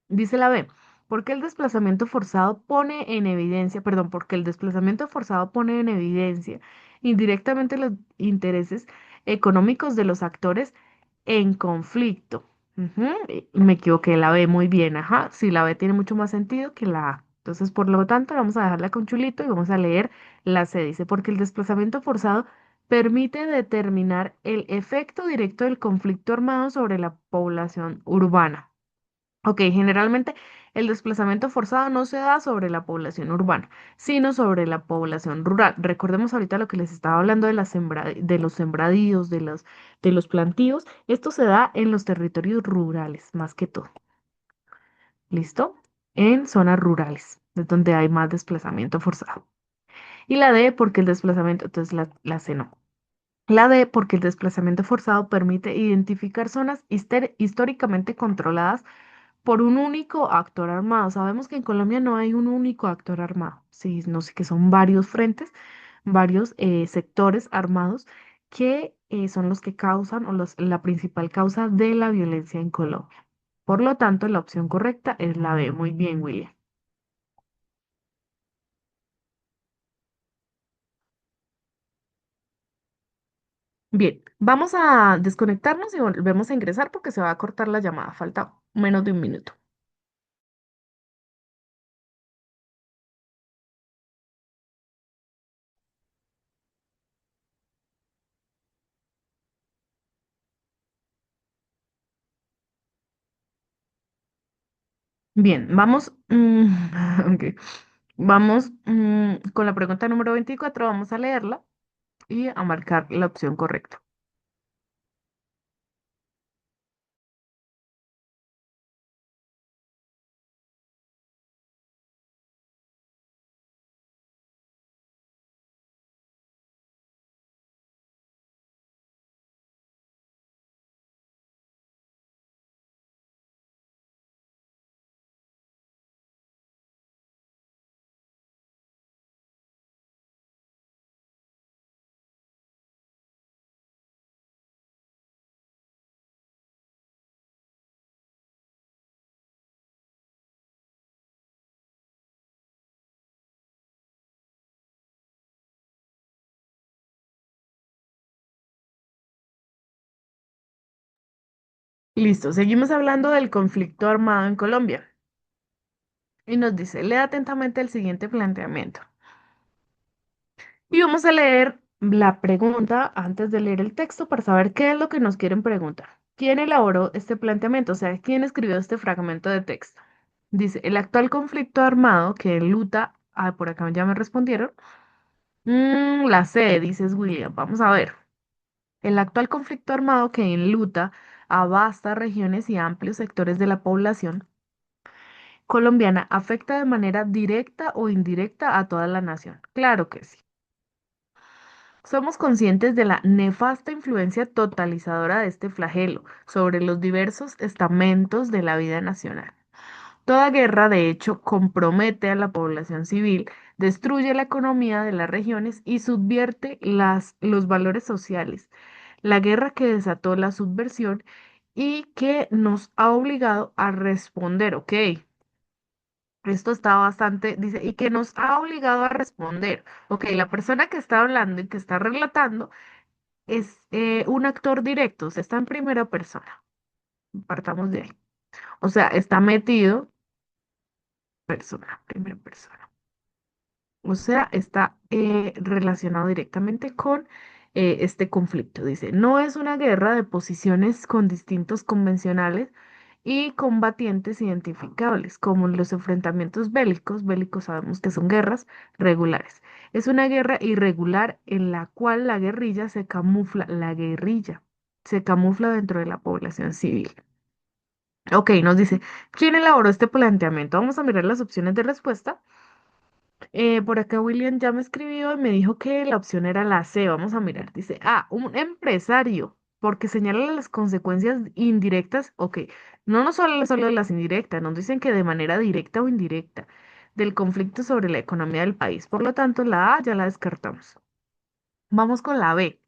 Dice la B. ¿Por qué el desplazamiento forzado pone en evidencia, perdón, porque el desplazamiento forzado pone en evidencia indirectamente los intereses económicos de los actores en conflicto? Ujú, me equivoqué, la B muy bien, ajá. Sí, la B tiene mucho más sentido que la A. Entonces, por lo tanto, vamos a dejarla con chulito y vamos a leer la C. Dice, porque el desplazamiento forzado permite determinar el efecto directo del conflicto armado sobre la población urbana. Ok, generalmente el desplazamiento forzado no se da sobre la población urbana, sino sobre la población rural. Recordemos ahorita lo que les estaba hablando de, de los sembradíos, de los plantíos. Esto se da en los territorios rurales, más que todo. ¿Listo? En zonas rurales, es donde hay más desplazamiento forzado. Y la D, porque el desplazamiento, entonces la C no. La D, porque el desplazamiento forzado permite identificar zonas históricamente controladas por un único actor armado. Sabemos que en Colombia no hay un único actor armado, sí, no sé que son varios frentes, varios sectores armados que son los que causan o la principal causa de la violencia en Colombia. Por lo tanto, la opción correcta es la B. Muy bien, William. Bien, vamos a desconectarnos y volvemos a ingresar porque se va a cortar la llamada. Falta menos de un minuto. Bien, vamos, ok. Vamos con la pregunta número 24. Vamos a leerla y a marcar la opción correcta. Listo, seguimos hablando del conflicto armado en Colombia. Y nos dice, lea atentamente el siguiente planteamiento. Y vamos a leer la pregunta antes de leer el texto para saber qué es lo que nos quieren preguntar. ¿Quién elaboró este planteamiento? O sea, ¿quién escribió este fragmento de texto? Dice, el actual conflicto armado que enluta, por acá ya me respondieron. La C, dices William. Vamos a ver. El actual conflicto armado que enluta a vastas regiones y amplios sectores de la población colombiana afecta de manera directa o indirecta a toda la nación. Claro que sí. Somos conscientes de la nefasta influencia totalizadora de este flagelo sobre los diversos estamentos de la vida nacional. Toda guerra, de hecho, compromete a la población civil, destruye la economía de las regiones y subvierte los valores sociales. La guerra que desató la subversión y que nos ha obligado a responder, ¿ok? Esto está bastante, dice, y que nos ha obligado a responder. Ok, la persona que está hablando y que está relatando es un actor directo, o sea, está en primera persona. Partamos de ahí. O sea, está metido persona, primera persona. O sea, está relacionado directamente con este conflicto. Dice, no es una guerra de posiciones con distintos convencionales y combatientes identificables, como los enfrentamientos bélicos. Bélicos sabemos que son guerras regulares. Es una guerra irregular en la cual la guerrilla se camufla dentro de la población civil. Ok, nos dice, ¿quién elaboró este planteamiento? Vamos a mirar las opciones de respuesta. Por acá William ya me escribió y me dijo que la opción era la C. Vamos a mirar. Dice, un empresario, porque señala las consecuencias indirectas. Ok, no nos habla solo de las indirectas, nos dicen que de manera directa o indirecta del conflicto sobre la economía del país. Por lo tanto, la A ya la descartamos. Vamos con la B.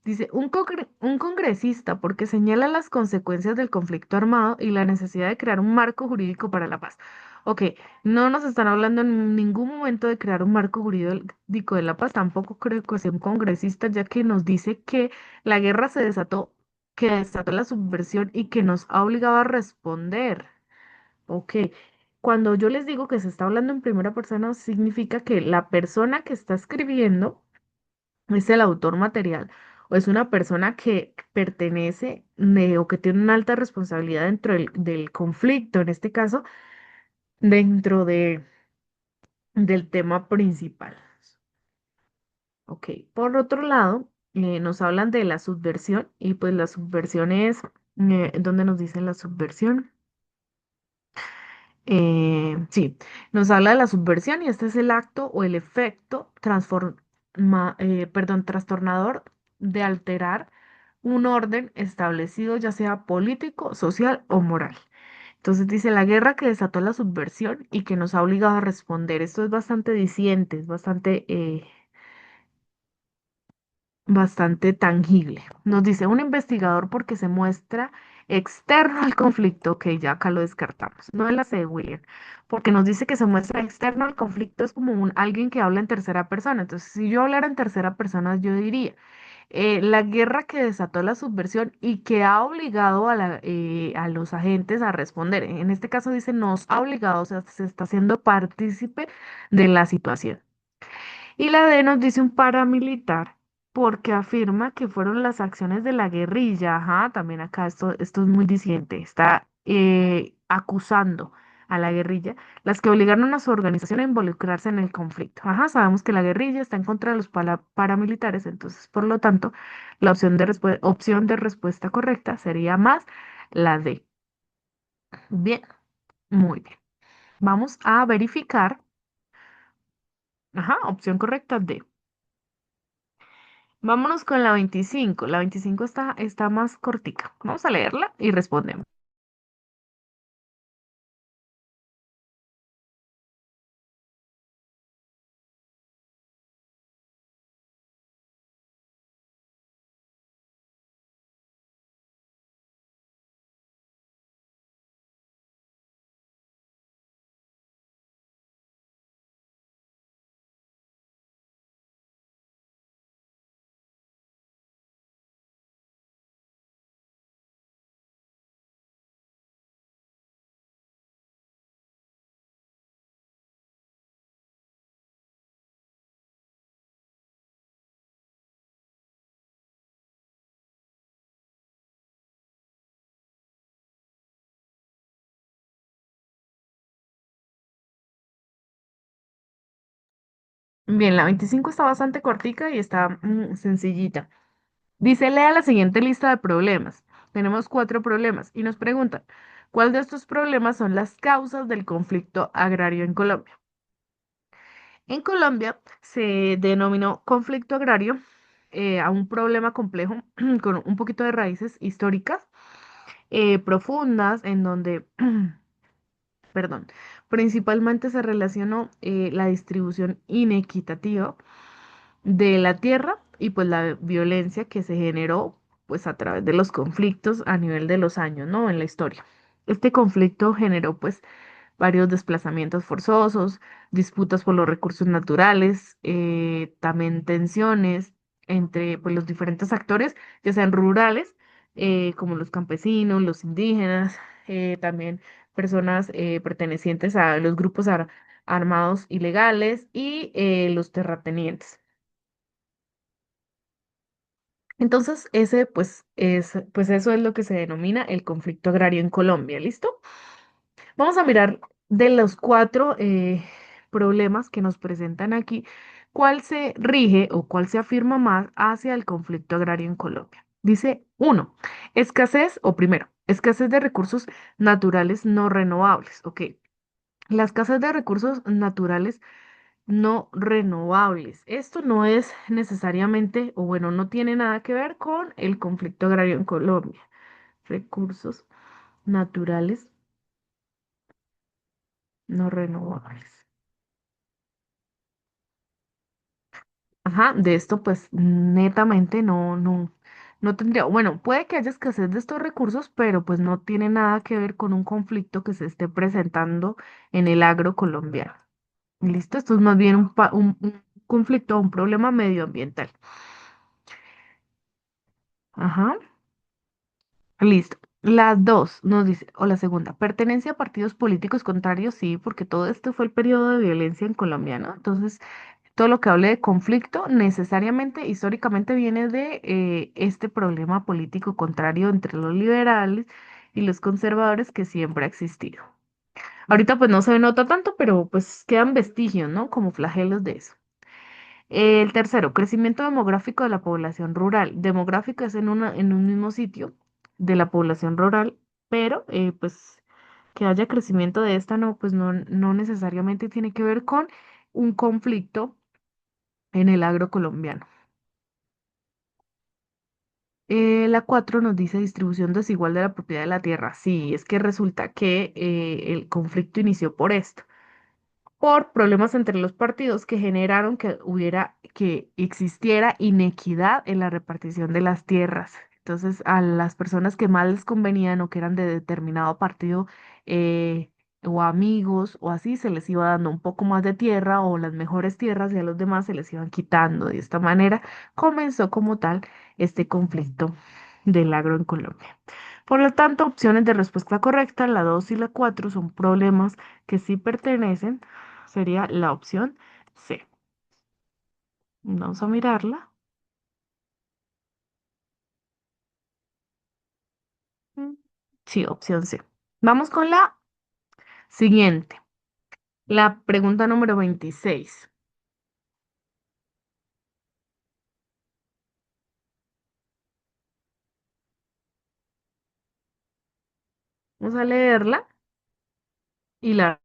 Dice, un congresista porque señala las consecuencias del conflicto armado y la necesidad de crear un marco jurídico para la paz. Ok, no nos están hablando en ningún momento de crear un marco jurídico de la paz, tampoco creo que sea un congresista, ya que nos dice que la guerra se desató, que desató la subversión y que nos ha obligado a responder. Ok, cuando yo les digo que se está hablando en primera persona, significa que la persona que está escribiendo es el autor material o es una persona que pertenece o que tiene una alta responsabilidad dentro del conflicto, en este caso, dentro del tema principal. Ok, por otro lado, nos hablan de la subversión y pues la subversión es, ¿dónde nos dicen la subversión? Sí, nos habla de la subversión y este es el acto o el efecto trastornador de alterar un orden establecido, ya sea político, social o moral. Entonces dice la guerra que desató la subversión y que nos ha obligado a responder. Esto es bastante diciente, es bastante bastante tangible. Nos dice un investigador porque se muestra externo al conflicto, que ya acá lo descartamos. No es la C de William, porque nos dice que se muestra externo al conflicto, es como un alguien que habla en tercera persona. Entonces, si yo hablara en tercera persona, yo diría la guerra que desató la subversión y que ha obligado a los agentes a responder. En este caso dice nos ha obligado, o sea, se está haciendo partícipe de la situación. Y la D nos dice un paramilitar porque afirma que fueron las acciones de la guerrilla. Ajá, también acá esto es muy diciente. Está acusando a la guerrilla, las que obligaron a su organización a involucrarse en el conflicto. Ajá, sabemos que la guerrilla está en contra de los paramilitares, entonces, por lo tanto, la opción de respuesta correcta sería más la D. Bien, muy bien. Vamos a verificar. Ajá, opción correcta D. Vámonos con la 25. La 25 está más cortica. Vamos a leerla y respondemos. Bien, la 25 está bastante cortica y está sencillita. Dice, lea la siguiente lista de problemas. Tenemos cuatro problemas y nos preguntan, ¿cuál de estos problemas son las causas del conflicto agrario en Colombia? En Colombia se denominó conflicto agrario a un problema complejo con un poquito de raíces históricas profundas en donde perdón, principalmente se relacionó la distribución inequitativa de la tierra y pues la violencia que se generó pues a través de los conflictos a nivel de los años, ¿no? En la historia. Este conflicto generó pues varios desplazamientos forzosos, disputas por los recursos naturales, también tensiones entre pues, los diferentes actores, ya sean rurales, como los campesinos, los indígenas, también personas pertenecientes a los grupos armados ilegales y los terratenientes. Entonces, ese pues eso es lo que se denomina el conflicto agrario en Colombia, ¿listo? Vamos a mirar de los cuatro problemas que nos presentan aquí, cuál se rige o cuál se afirma más hacia el conflicto agrario en Colombia. Dice uno, escasez, o primero, escasez de recursos naturales no renovables. Ok, la escasez de recursos naturales no renovables. Esto no es necesariamente, o bueno, no tiene nada que ver con el conflicto agrario en Colombia. Recursos naturales no renovables. Ajá, de esto pues netamente no tendría, bueno, puede que haya escasez de estos recursos, pero pues no tiene nada que ver con un conflicto que se esté presentando en el agro colombiano. ¿Listo? Esto es más bien un conflicto, un problema medioambiental. Ajá, listo. La dos nos dice, o la segunda, pertenencia a partidos políticos contrarios, sí, porque todo esto fue el periodo de violencia en Colombia, ¿no? Entonces, todo lo que hable de conflicto necesariamente, históricamente, viene de este problema político contrario entre los liberales y los conservadores que siempre ha existido. Ahorita pues no se nota tanto, pero pues quedan vestigios, ¿no? Como flagelos de eso. El tercero, crecimiento demográfico de la población rural. Demográfico es en un mismo sitio de la población rural, pero pues que haya crecimiento de esta no, pues no necesariamente tiene que ver con un conflicto en el agro colombiano. La 4 nos dice distribución desigual de la propiedad de la tierra. Sí, es que resulta que el conflicto inició por esto. por problemas entre los partidos que generaron que existiera inequidad en la repartición de las tierras. Entonces, a las personas que más les convenían o que eran de determinado partido eh, o amigos o así, se les iba dando un poco más de tierra o las mejores tierras y a los demás se les iban quitando. De esta manera comenzó como tal este conflicto del agro en Colombia. Por lo tanto, opciones de respuesta correcta, la 2 y la 4 son problemas que sí pertenecen, sería la opción C. Vamos a mirarla. Mm, Sí, opción C. Vamos con la siguiente. La pregunta número 26. Vamos a leerla y la...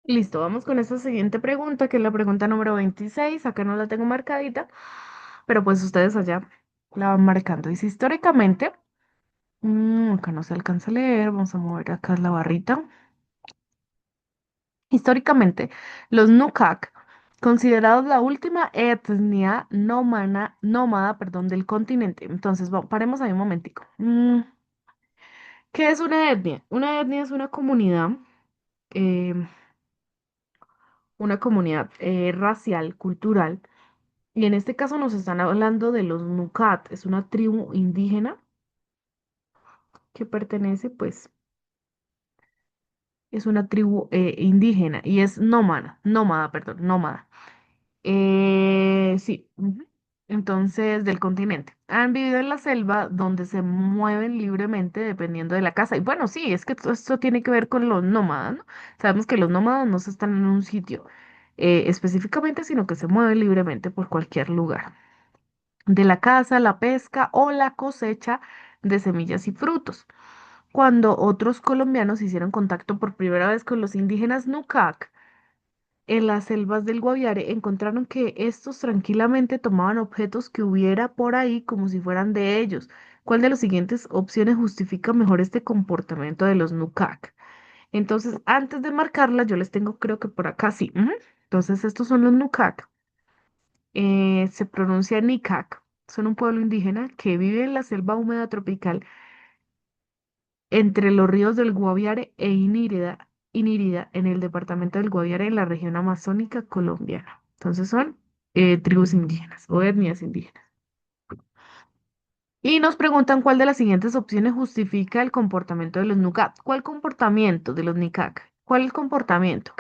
Listo, vamos con esta siguiente pregunta, que es la pregunta número 26. Acá no la tengo marcadita, pero pues ustedes allá la van marcando. Dice históricamente, acá no se alcanza a leer, vamos a mover acá la barrita. Históricamente, los Nukak, considerados la última etnia nómada, perdón, del continente. Entonces, paremos ahí un momentico. ¿Qué es una etnia? Una etnia es eh, una comunidad racial, cultural, y en este caso nos están hablando de los Nukat. Es una tribu indígena que pertenece, pues, es una tribu indígena y es nómada, perdón, nómada. Sí. Ujú. Entonces, del continente. Han vivido en la selva donde se mueven libremente dependiendo de la casa. Y bueno, sí, es que todo esto tiene que ver con los nómadas, ¿no? Sabemos que los nómadas no se están en un sitio específicamente, sino que se mueven libremente por cualquier lugar. De la caza, la pesca o la cosecha de semillas y frutos. Cuando otros colombianos hicieron contacto por primera vez con los indígenas Nukak, en las selvas del Guaviare encontraron que estos tranquilamente tomaban objetos que hubiera por ahí como si fueran de ellos. ¿Cuál de las siguientes opciones justifica mejor este comportamiento de los Nukak? Entonces, antes de marcarla, yo les tengo, creo que por acá sí. Entonces, estos son los Nukak. Se pronuncia Nikak. Son un pueblo indígena que vive en la selva húmeda tropical entre los ríos del Guaviare e Inírida en el departamento del Guaviare en la región amazónica colombiana. Entonces son tribus indígenas o etnias indígenas. Y nos preguntan cuál de las siguientes opciones justifica el comportamiento de los Nucat. ¿Cuál comportamiento de los Nicac? ¿Cuál comportamiento?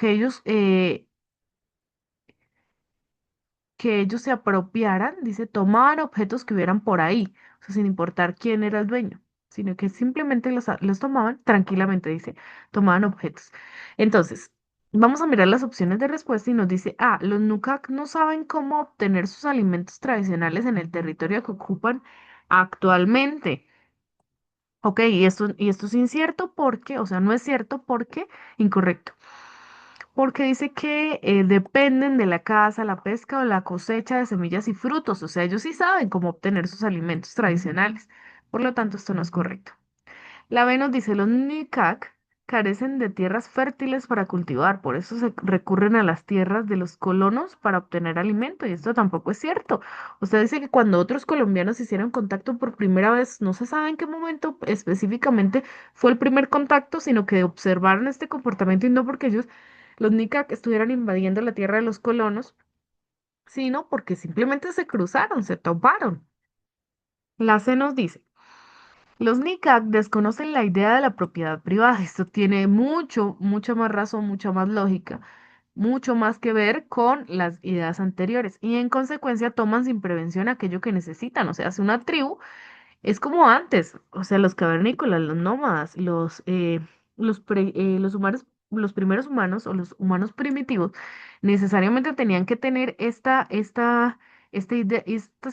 Que ellos se apropiaran, dice, tomar objetos que hubieran por ahí, o sea, sin importar quién era el dueño, sino que simplemente los tomaban tranquilamente, dice, tomaban objetos. Entonces, vamos a mirar las opciones de respuesta y nos dice, los Nukak no saben cómo obtener sus alimentos tradicionales en el territorio que ocupan actualmente. Ok, y esto es incierto porque, o sea, no es cierto porque, incorrecto. Porque dice que dependen de la caza, la pesca o la cosecha de semillas y frutos. O sea, ellos sí saben cómo obtener sus alimentos tradicionales, Por lo tanto, esto no es correcto. La B nos dice, los Nicac carecen de tierras fértiles para cultivar, por eso se recurren a las tierras de los colonos para obtener alimento, y esto tampoco es cierto. Usted dice que cuando otros colombianos hicieron contacto por primera vez, no se sabe en qué momento específicamente fue el primer contacto, sino que observaron este comportamiento y no porque ellos, los Nicac, estuvieran invadiendo la tierra de los colonos, sino porque simplemente se cruzaron, se toparon. La C nos dice, los NICAC desconocen la idea de la propiedad privada. Esto tiene mucha más razón, mucha más lógica, mucho más que ver con las ideas anteriores y en consecuencia toman sin prevención aquello que necesitan. O sea, si una tribu es como antes, o sea, los cavernícolas, los nómadas, los humanos, los primeros humanos o los humanos primitivos necesariamente tenían que tener estas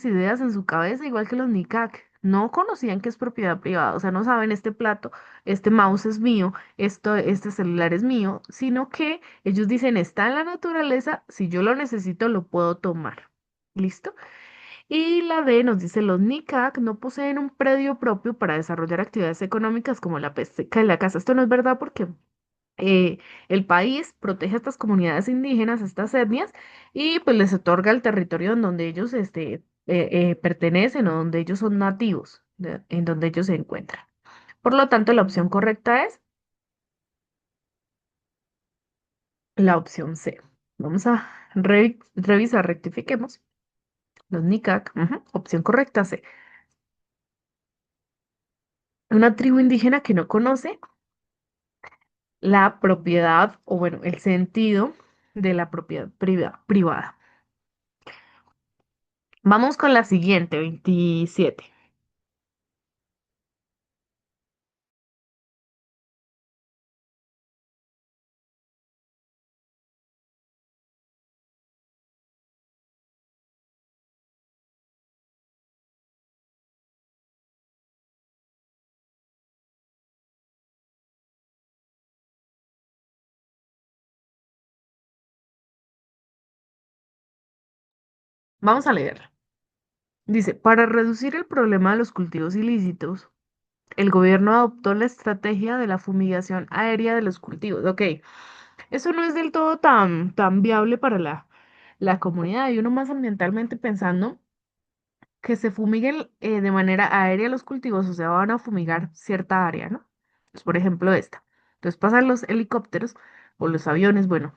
ideas en su cabeza, igual que los Nicac. No conocían que es propiedad privada, o sea, no saben este plato, este mouse es mío, este celular es mío, sino que ellos dicen, está en la naturaleza, si yo lo necesito, lo puedo tomar. ¿Listo? Y la D nos dice, los NICAC no poseen un predio propio para desarrollar actividades económicas como la pesca y la caza. Esto no es verdad porque el país protege a estas comunidades indígenas, a estas etnias, y pues les otorga el territorio en donde ellos pertenecen o donde ellos son nativos, en donde ellos se encuentran. Por lo tanto, la opción correcta es la opción C. Vamos a revisar, rectifiquemos. Los NICAC, ujú, opción correcta C. Una tribu indígena que no conoce la propiedad, o bueno, el sentido de la propiedad privada. Vamos con la siguiente, 27. Vamos a leer. Dice, para reducir el problema de los cultivos ilícitos, el gobierno adoptó la estrategia de la fumigación aérea de los cultivos. Ok, eso no es del todo tan viable para la comunidad y uno más ambientalmente pensando que se fumiguen de manera aérea los cultivos, o sea, van a fumigar cierta área, ¿no? Pues, por ejemplo, esta. Entonces pasan los helicópteros o los aviones, bueno,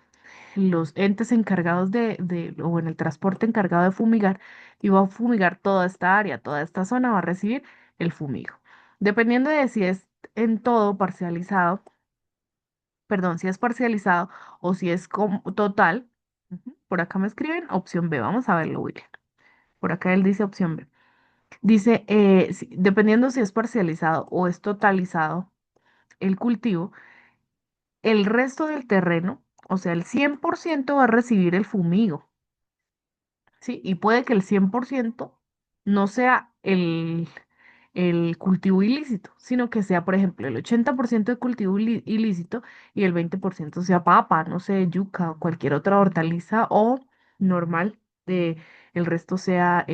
los entes encargados o bueno, el transporte encargado de fumigar, y va a fumigar toda esta área, toda esta zona va a recibir el fumigo. Dependiendo de si es en todo parcializado, perdón, si es parcializado o si es total, ujú, por acá me escriben opción B, vamos a verlo, William. Por acá él dice opción B. Dice, dependiendo si es parcializado o es totalizado el cultivo, el resto del terreno, o sea, el 100% va a recibir el fumigo. ¿Sí? Y puede que el 100% no sea el cultivo ilícito, sino que sea, por ejemplo, el 80% de cultivo ilícito y el 20% sea papa, no sé, yuca o cualquier otra hortaliza o normal, el resto sea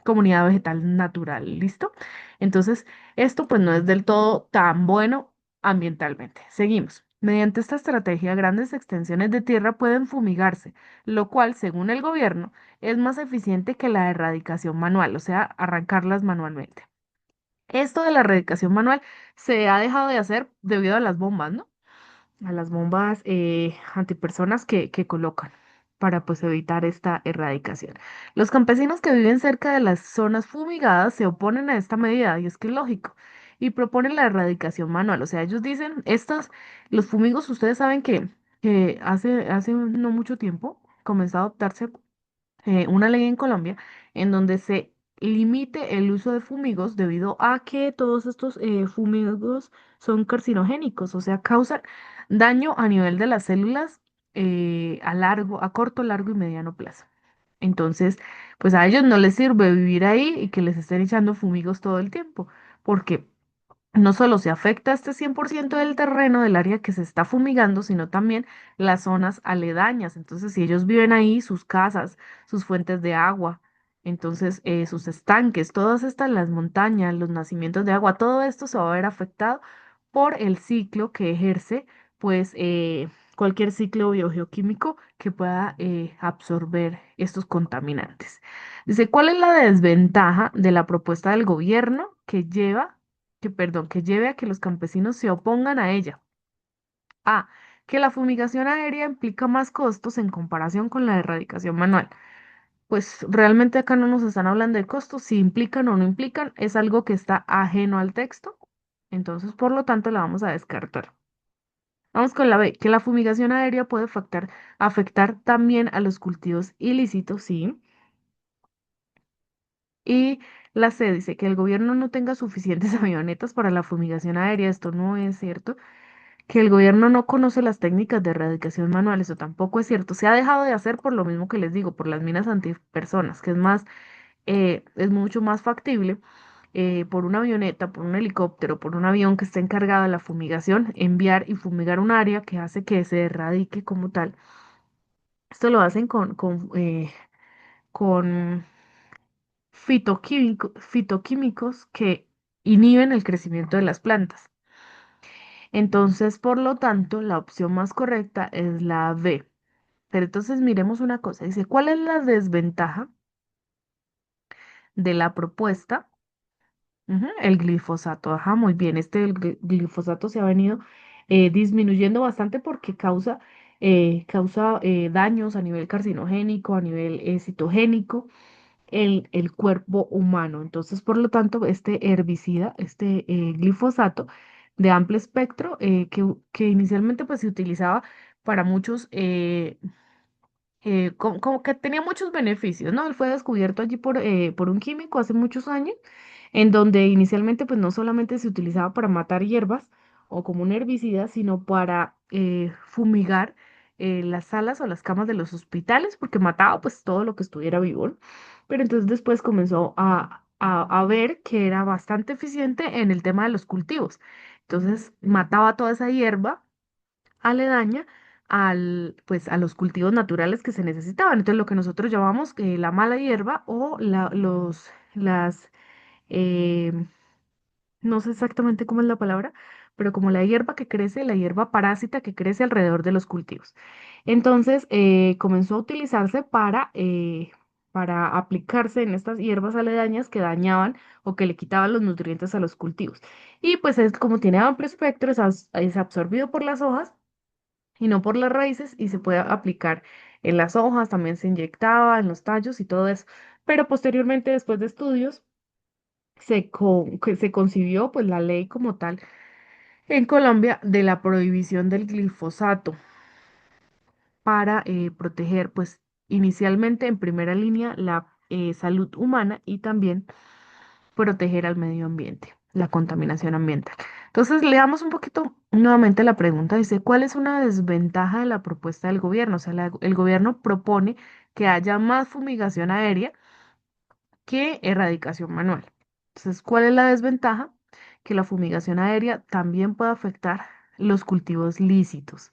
comunidad vegetal natural, ¿listo? Entonces, esto pues no es del todo tan bueno ambientalmente. Seguimos. Mediante esta estrategia, grandes extensiones de tierra pueden fumigarse, lo cual, según el gobierno, es más eficiente que la erradicación manual, o sea, arrancarlas manualmente. Esto de la erradicación manual se ha dejado de hacer debido a las bombas, ¿no? A las bombas antipersonas que colocan para pues evitar esta erradicación. Los campesinos que viven cerca de las zonas fumigadas se oponen a esta medida y es que es lógico y proponen la erradicación manual. O sea, ellos dicen, los fumigos, ustedes saben que hace no mucho tiempo comenzó a adoptarse una ley en Colombia en donde se limite el uso de fumigos debido a que todos estos fumigos son carcinogénicos, o sea, causan daño a nivel de las células a corto, largo y mediano plazo. Entonces, pues a ellos no les sirve vivir ahí y que les estén echando fumigos todo el tiempo, porque no solo se afecta este 100% del terreno del área que se está fumigando, sino también las zonas aledañas. Entonces, si ellos viven ahí, sus casas, sus fuentes de agua, Entonces, sus estanques, todas estas, las montañas, los nacimientos de agua, todo esto se va a ver afectado por el ciclo que ejerce, pues, cualquier ciclo biogeoquímico que pueda absorber estos contaminantes. Dice, ¿cuál es la desventaja de la propuesta del gobierno que lleve a que los campesinos se opongan a ella? A, que la fumigación aérea implica más costos en comparación con la erradicación manual. Pues realmente acá no nos están hablando de costos, si implican o no implican, es algo que está ajeno al texto, entonces por lo tanto la vamos a descartar. Vamos con la B, que la fumigación aérea puede afectar también a los cultivos ilícitos, sí. Y la C dice que el gobierno no tenga suficientes avionetas para la fumigación aérea, esto no es cierto. Que el gobierno no conoce las técnicas de erradicación manual, eso tampoco es cierto. Se ha dejado de hacer por lo mismo que les digo, por las minas antipersonas, que es mucho más factible por una avioneta, por un helicóptero, por un avión que esté encargado de la fumigación, enviar y fumigar un área que hace que se erradique como tal. Esto lo hacen con fitoquímicos que inhiben el crecimiento de las plantas. Entonces, por lo tanto, la opción más correcta es la B. Pero entonces miremos una cosa. Dice, ¿cuál es la desventaja de la propuesta? Ujú, el glifosato. Ajá, muy bien. Glifosato se ha venido disminuyendo bastante porque causa daños a nivel carcinogénico, a nivel citogénico, el cuerpo humano. Entonces, por lo tanto, este herbicida, este glifosato de amplio espectro, que inicialmente pues se utilizaba para muchos como que tenía muchos beneficios, ¿no? Él fue descubierto allí por un químico hace muchos años, en donde inicialmente pues no solamente se utilizaba para matar hierbas o como un herbicida, sino para fumigar las salas o las camas de los hospitales, porque mataba pues todo lo que estuviera vivo, ¿no? Pero entonces después comenzó a ver que era bastante eficiente en el tema de los cultivos. Entonces mataba toda esa hierba aledaña pues, a los cultivos naturales que se necesitaban. Entonces, lo que nosotros llamamos la mala hierba o las, eh, no sé exactamente cómo es la palabra, pero como la hierba que crece, la hierba parásita que crece alrededor de los cultivos. Entonces, comenzó a utilizarse para aplicarse en estas hierbas aledañas que dañaban o que le quitaban los nutrientes a los cultivos. Y pues es como tiene amplio espectro, es absorbido por las hojas y no por las raíces y se puede aplicar en las hojas, también se inyectaba en los tallos y todo eso. Pero posteriormente, después de estudios, que se concibió pues la ley como tal en Colombia de la prohibición del glifosato para proteger pues inicialmente en primera línea la salud humana y también proteger al medio ambiente, la contaminación ambiental. Entonces, leamos un poquito nuevamente la pregunta. Dice, ¿cuál es una desventaja de la propuesta del gobierno? O sea, el gobierno propone que haya más fumigación aérea que erradicación manual. Entonces, ¿cuál es la desventaja? Que la fumigación aérea también puede afectar los cultivos lícitos.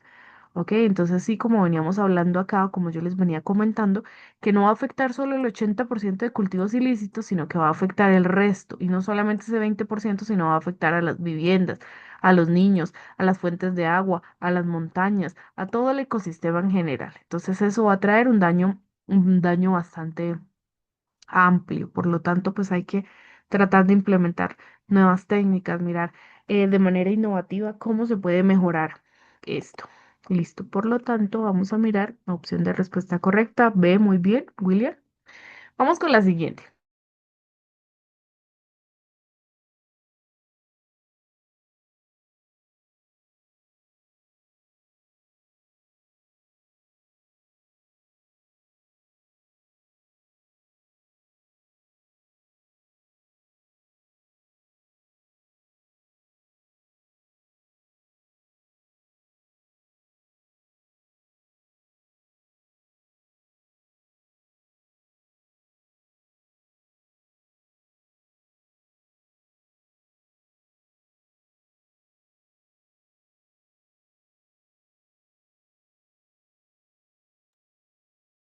¿Ok? Entonces, sí, como veníamos hablando acá, como yo les venía comentando, que no va a afectar solo el 80% de cultivos ilícitos, sino que va a afectar el resto, y no solamente ese 20%, sino va a afectar a las viviendas, a los niños, a las fuentes de agua, a las montañas, a todo el ecosistema en general. Entonces, eso va a traer un daño bastante amplio. Por lo tanto, pues hay que tratar de implementar nuevas técnicas, mirar de manera innovativa cómo se puede mejorar esto. Listo. Por lo tanto, vamos a mirar la opción de respuesta correcta. B, muy bien, William. Vamos con la siguiente.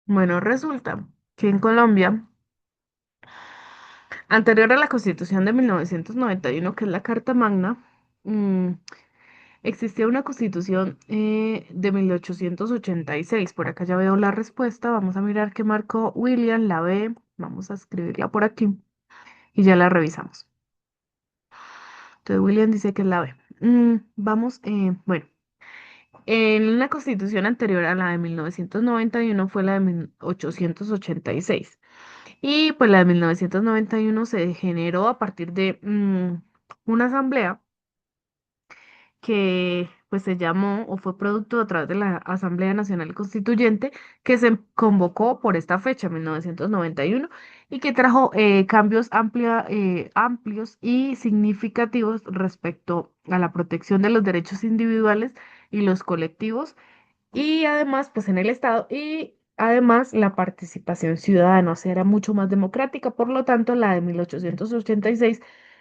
Bueno, resulta que en Colombia Anterior a la Constitución de 1991, que es la Carta Magna, mm, existía una Constitución de 1886. Por acá ya veo la respuesta. Vamos a mirar qué marcó William, la B. Vamos a escribirla por aquí y ya la revisamos. Entonces William dice que es la B. Vamos, bueno, en la Constitución anterior a la de 1991 fue la de 1886. Y pues la de 1991 se generó a partir de una asamblea que pues se llamó o fue producto a través de la Asamblea Nacional Constituyente que se convocó por esta fecha, 1991, y que trajo cambios amplios y significativos respecto a la protección de los derechos individuales y los colectivos y además, pues en el Estado y además la participación ciudadana, o sea, era mucho más democrática, por lo tanto, la de 1886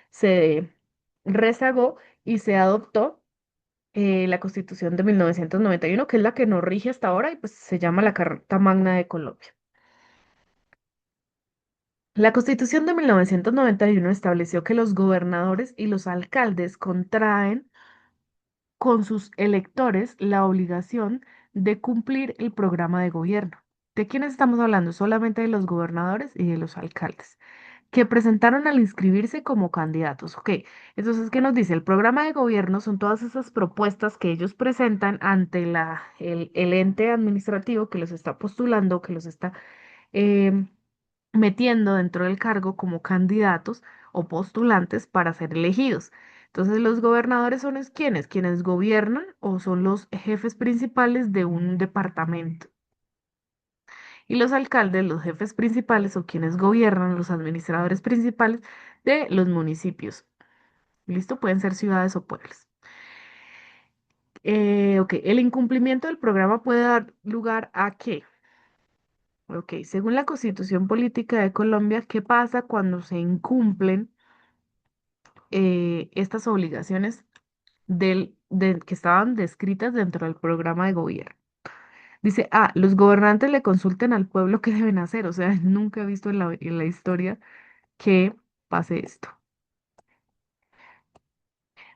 se rezagó y se adoptó la Constitución de 1991, que es la que nos rige hasta ahora y pues se llama la Carta Magna de Colombia. La Constitución de 1991 estableció que los gobernadores y los alcaldes contraen con sus electores la obligación de cumplir el programa de gobierno. ¿De quiénes estamos hablando? Solamente de los gobernadores y de los alcaldes, que presentaron al inscribirse como candidatos. Ok, entonces, ¿qué nos dice? El programa de gobierno son todas esas propuestas que ellos presentan ante el ente administrativo que los está postulando, que los está em, metiendo dentro del cargo como candidatos o postulantes para ser elegidos. Entonces, los gobernadores son quienes, quienes gobiernan o son los jefes principales de un departamento. Y los alcaldes, los jefes principales o quienes gobiernan, los administradores principales de los municipios. ¿Listo? Pueden ser ciudades o pueblos. Ok, el incumplimiento del programa puede dar lugar a qué. Ok, según la Constitución Política de Colombia, ¿qué pasa cuando se incumplen estas obligaciones que estaban descritas dentro del programa de gobierno? Dice, los gobernantes le consulten al pueblo qué deben hacer. O sea, nunca he visto en la historia que pase esto.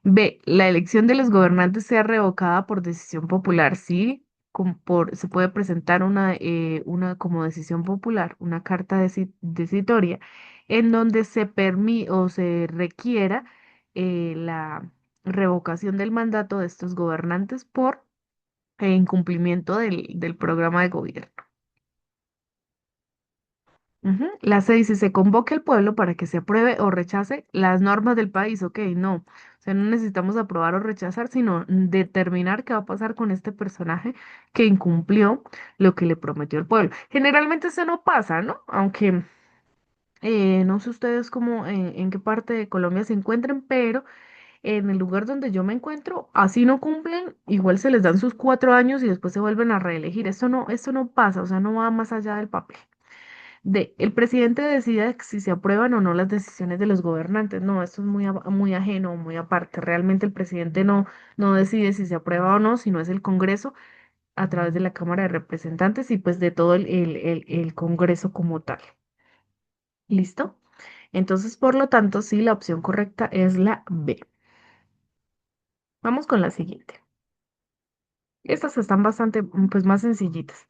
B, la elección de los gobernantes sea revocada por decisión popular. Sí, se puede presentar una como decisión popular, una carta decitoria, en donde o se requiera la revocación del mandato de estos gobernantes por incumplimiento del programa de gobierno. Ujú. La 6 dice, se convoque al pueblo para que se apruebe o rechace las normas del país. Ok, no. O sea, no necesitamos aprobar o rechazar, sino determinar qué va a pasar con este personaje que incumplió lo que le prometió el pueblo. Generalmente eso no pasa, ¿no? Aunque no sé ustedes cómo, en qué parte de Colombia se encuentren, pero en el lugar donde yo me encuentro, así no cumplen, igual se les dan sus 4 años y después se vuelven a reelegir. Esto no pasa, o sea, no va más allá del papel. El presidente decida si se aprueban o no las decisiones de los gobernantes. No, esto es muy ajeno, muy aparte. Realmente el presidente no decide si se aprueba o no, sino es el Congreso a través de la Cámara de Representantes y pues de todo el Congreso como tal. ¿Listo? Entonces, por lo tanto, sí, la opción correcta es la B. Vamos con la siguiente. Estas están bastante, pues, más sencillitas.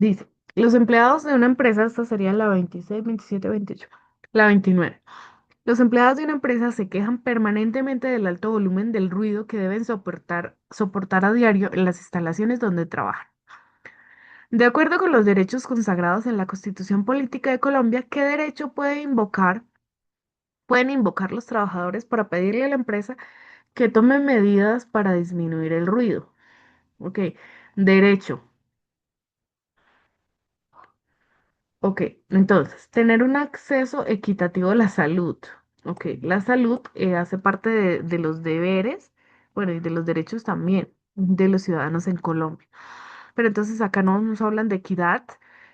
Dice, los empleados de una empresa, esta sería la 26, 27, 28, la 29. Los empleados de una empresa se quejan permanentemente del alto volumen del ruido que deben soportar a diario en las instalaciones donde trabajan. De acuerdo con los derechos consagrados en la Constitución Política de Colombia, ¿qué derecho pueden invocar los trabajadores para pedirle a la empresa que tome medidas para disminuir el ruido? Ok, derecho. Ok, entonces, tener un acceso equitativo a la salud. Ok, la salud hace parte de los deberes, bueno, y de los derechos también de los ciudadanos en Colombia. Pero entonces acá no nos hablan de equidad.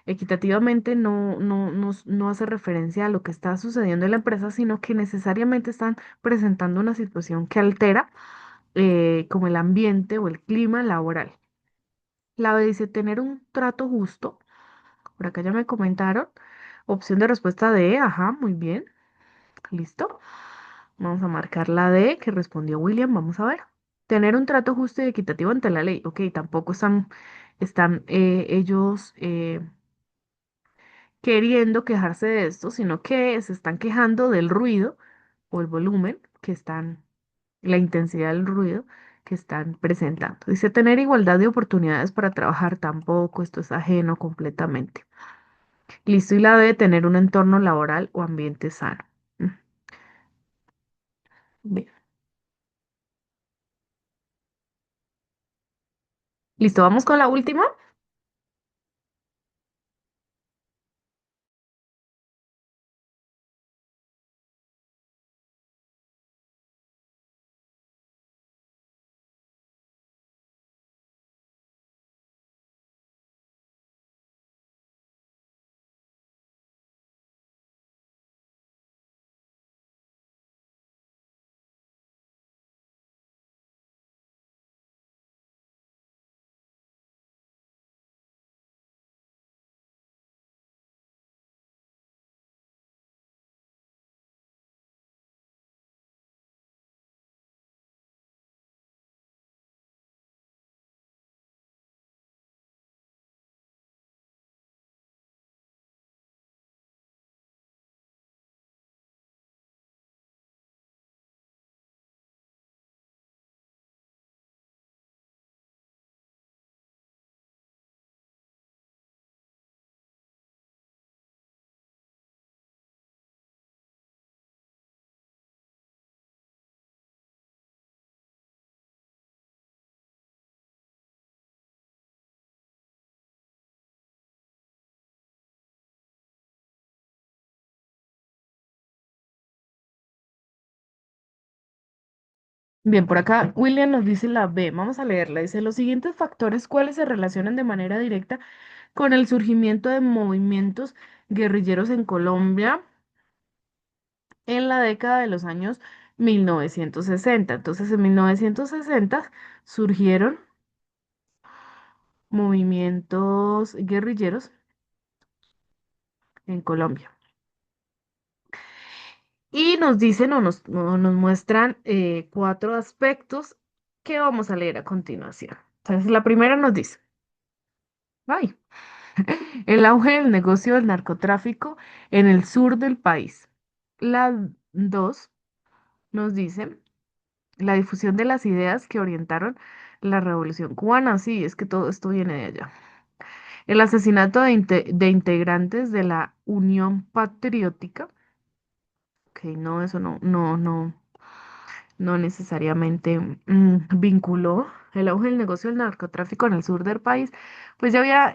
Equitativamente no hace referencia a lo que está sucediendo en la empresa, sino que necesariamente están presentando una situación que altera como el ambiente o el clima laboral. La B dice tener un trato justo. Por acá ya me comentaron. Opción de respuesta D, ajá, muy bien, listo. Vamos a marcar la D que respondió William, vamos a ver. Tener un trato justo y equitativo ante la ley. Ok, tampoco están ellos queriendo quejarse de esto, sino que se están quejando del ruido o el volumen que están, la intensidad del ruido que están presentando. Dice tener igualdad de oportunidades para trabajar tampoco, esto es ajeno completamente. Listo, y la B, tener un entorno laboral o ambiente sano. Mm, bien. Listo, vamos con la última. Bien, por acá William nos dice la B. Vamos a leerla. Dice los siguientes factores, ¿cuáles se relacionan de manera directa con el surgimiento de movimientos guerrilleros en Colombia en la década de los años 1960? Entonces, en 1960 surgieron movimientos guerrilleros en Colombia. Y nos dicen o nos muestran cuatro aspectos que vamos a leer a continuación. Entonces, la primera nos dice, ay, el auge del negocio del narcotráfico en el sur del país. La dos nos dice la difusión de las ideas que orientaron la revolución cubana. Sí, es que todo esto viene de allá. El asesinato de integrantes de la Unión Patriótica. Ok, no, eso no necesariamente vinculó el auge del negocio del narcotráfico en el sur del país. Pues ya había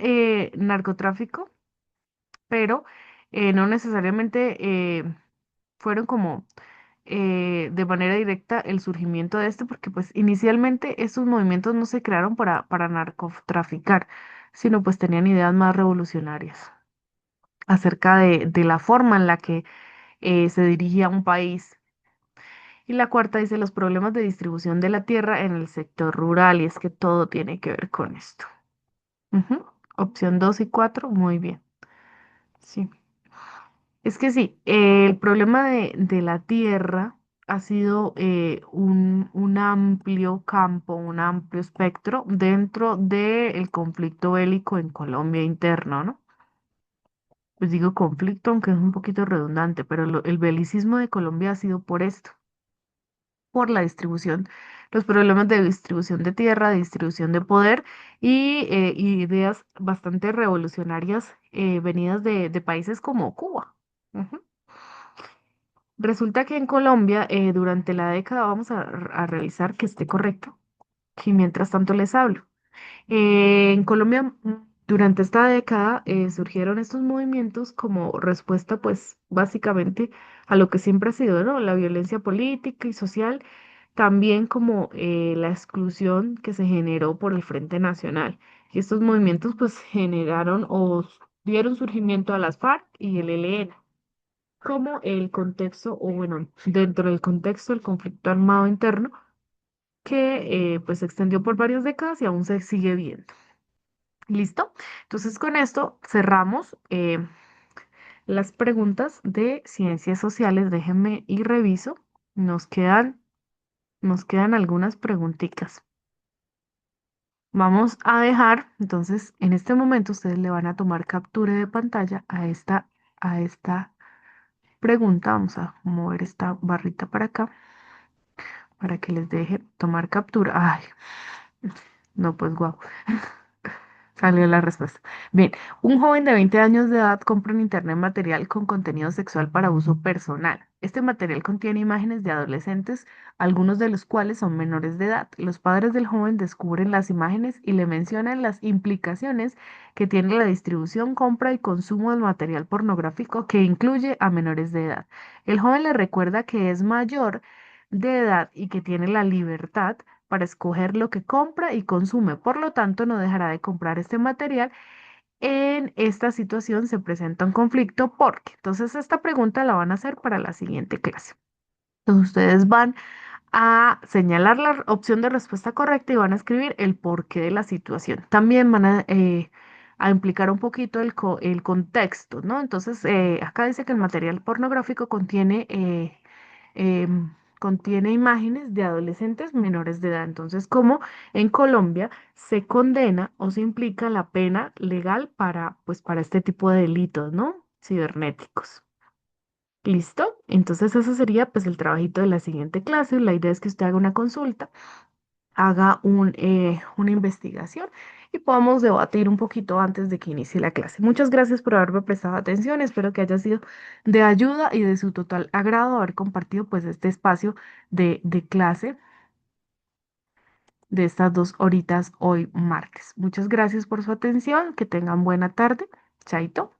narcotráfico, pero no necesariamente fueron como de manera directa el surgimiento de este, porque pues inicialmente estos movimientos no se crearon para narcotraficar, sino pues tenían ideas más revolucionarias acerca de la forma en la que se dirigía un país. Y la cuarta dice los problemas de distribución de la tierra en el sector rural, y es que todo tiene que ver con esto. Ujú. Opción 2 y 4 muy bien. Sí. Es que sí, el problema de la tierra ha sido un amplio campo, un amplio espectro dentro del conflicto bélico en Colombia interno, ¿no? Pues digo conflicto, aunque es un poquito redundante, pero el belicismo de Colombia ha sido por esto, por la distribución, los problemas de distribución de tierra, de distribución de poder y ideas bastante revolucionarias venidas de países como Cuba. Ujú. Resulta que en Colombia, durante la década, vamos a revisar que esté correcto, que mientras tanto les hablo. En Colombia, durante esta década, surgieron estos movimientos como respuesta, pues, básicamente a lo que siempre ha sido, ¿no? La violencia política y social, también como la exclusión que se generó por el Frente Nacional. Y estos movimientos, pues, generaron o dieron surgimiento a las FARC y el ELN, como el contexto, o bueno, dentro del contexto del conflicto armado interno que pues se extendió por varias décadas y aún se sigue viendo. ¿Listo? Entonces con esto cerramos las preguntas de ciencias sociales. Déjenme y reviso. Nos quedan, nos quedan algunas preguntitas. Vamos a dejar, entonces en este momento ustedes le van a tomar captura de pantalla a esta pregunta. Vamos a mover esta barrita para acá para que les deje tomar captura. Ay, no, pues guau. Salió la respuesta. Bien, un joven de 20 años de edad compra en internet material con contenido sexual para uso personal. Este material contiene imágenes de adolescentes, algunos de los cuales son menores de edad. Los padres del joven descubren las imágenes y le mencionan las implicaciones que tiene la distribución, compra y consumo del material pornográfico que incluye a menores de edad. El joven le recuerda que es mayor de edad y que tiene la libertad para escoger lo que compra y consume. Por lo tanto, no dejará de comprar este material. En esta situación se presenta un conflicto porque, entonces, esta pregunta la van a hacer para la siguiente clase. Entonces, ustedes van a señalar la opción de respuesta correcta y van a escribir el porqué de la situación. También van a implicar un poquito el contexto, ¿no? Entonces, acá dice que el material pornográfico contiene imágenes de adolescentes menores de edad. Entonces, ¿cómo en Colombia se condena o se implica la pena legal para, pues, para este tipo de delitos, ¿no? Cibernéticos. ¿Listo? Entonces, eso sería pues el trabajito de la siguiente clase. La idea es que usted haga una consulta, haga una investigación y podamos debatir un poquito antes de que inicie la clase. Muchas gracias por haberme prestado atención. Espero que haya sido de ayuda y de su total agrado haber compartido pues este espacio de clase de estas 2 horitas hoy martes. Muchas gracias por su atención. Que tengan buena tarde. Chaito.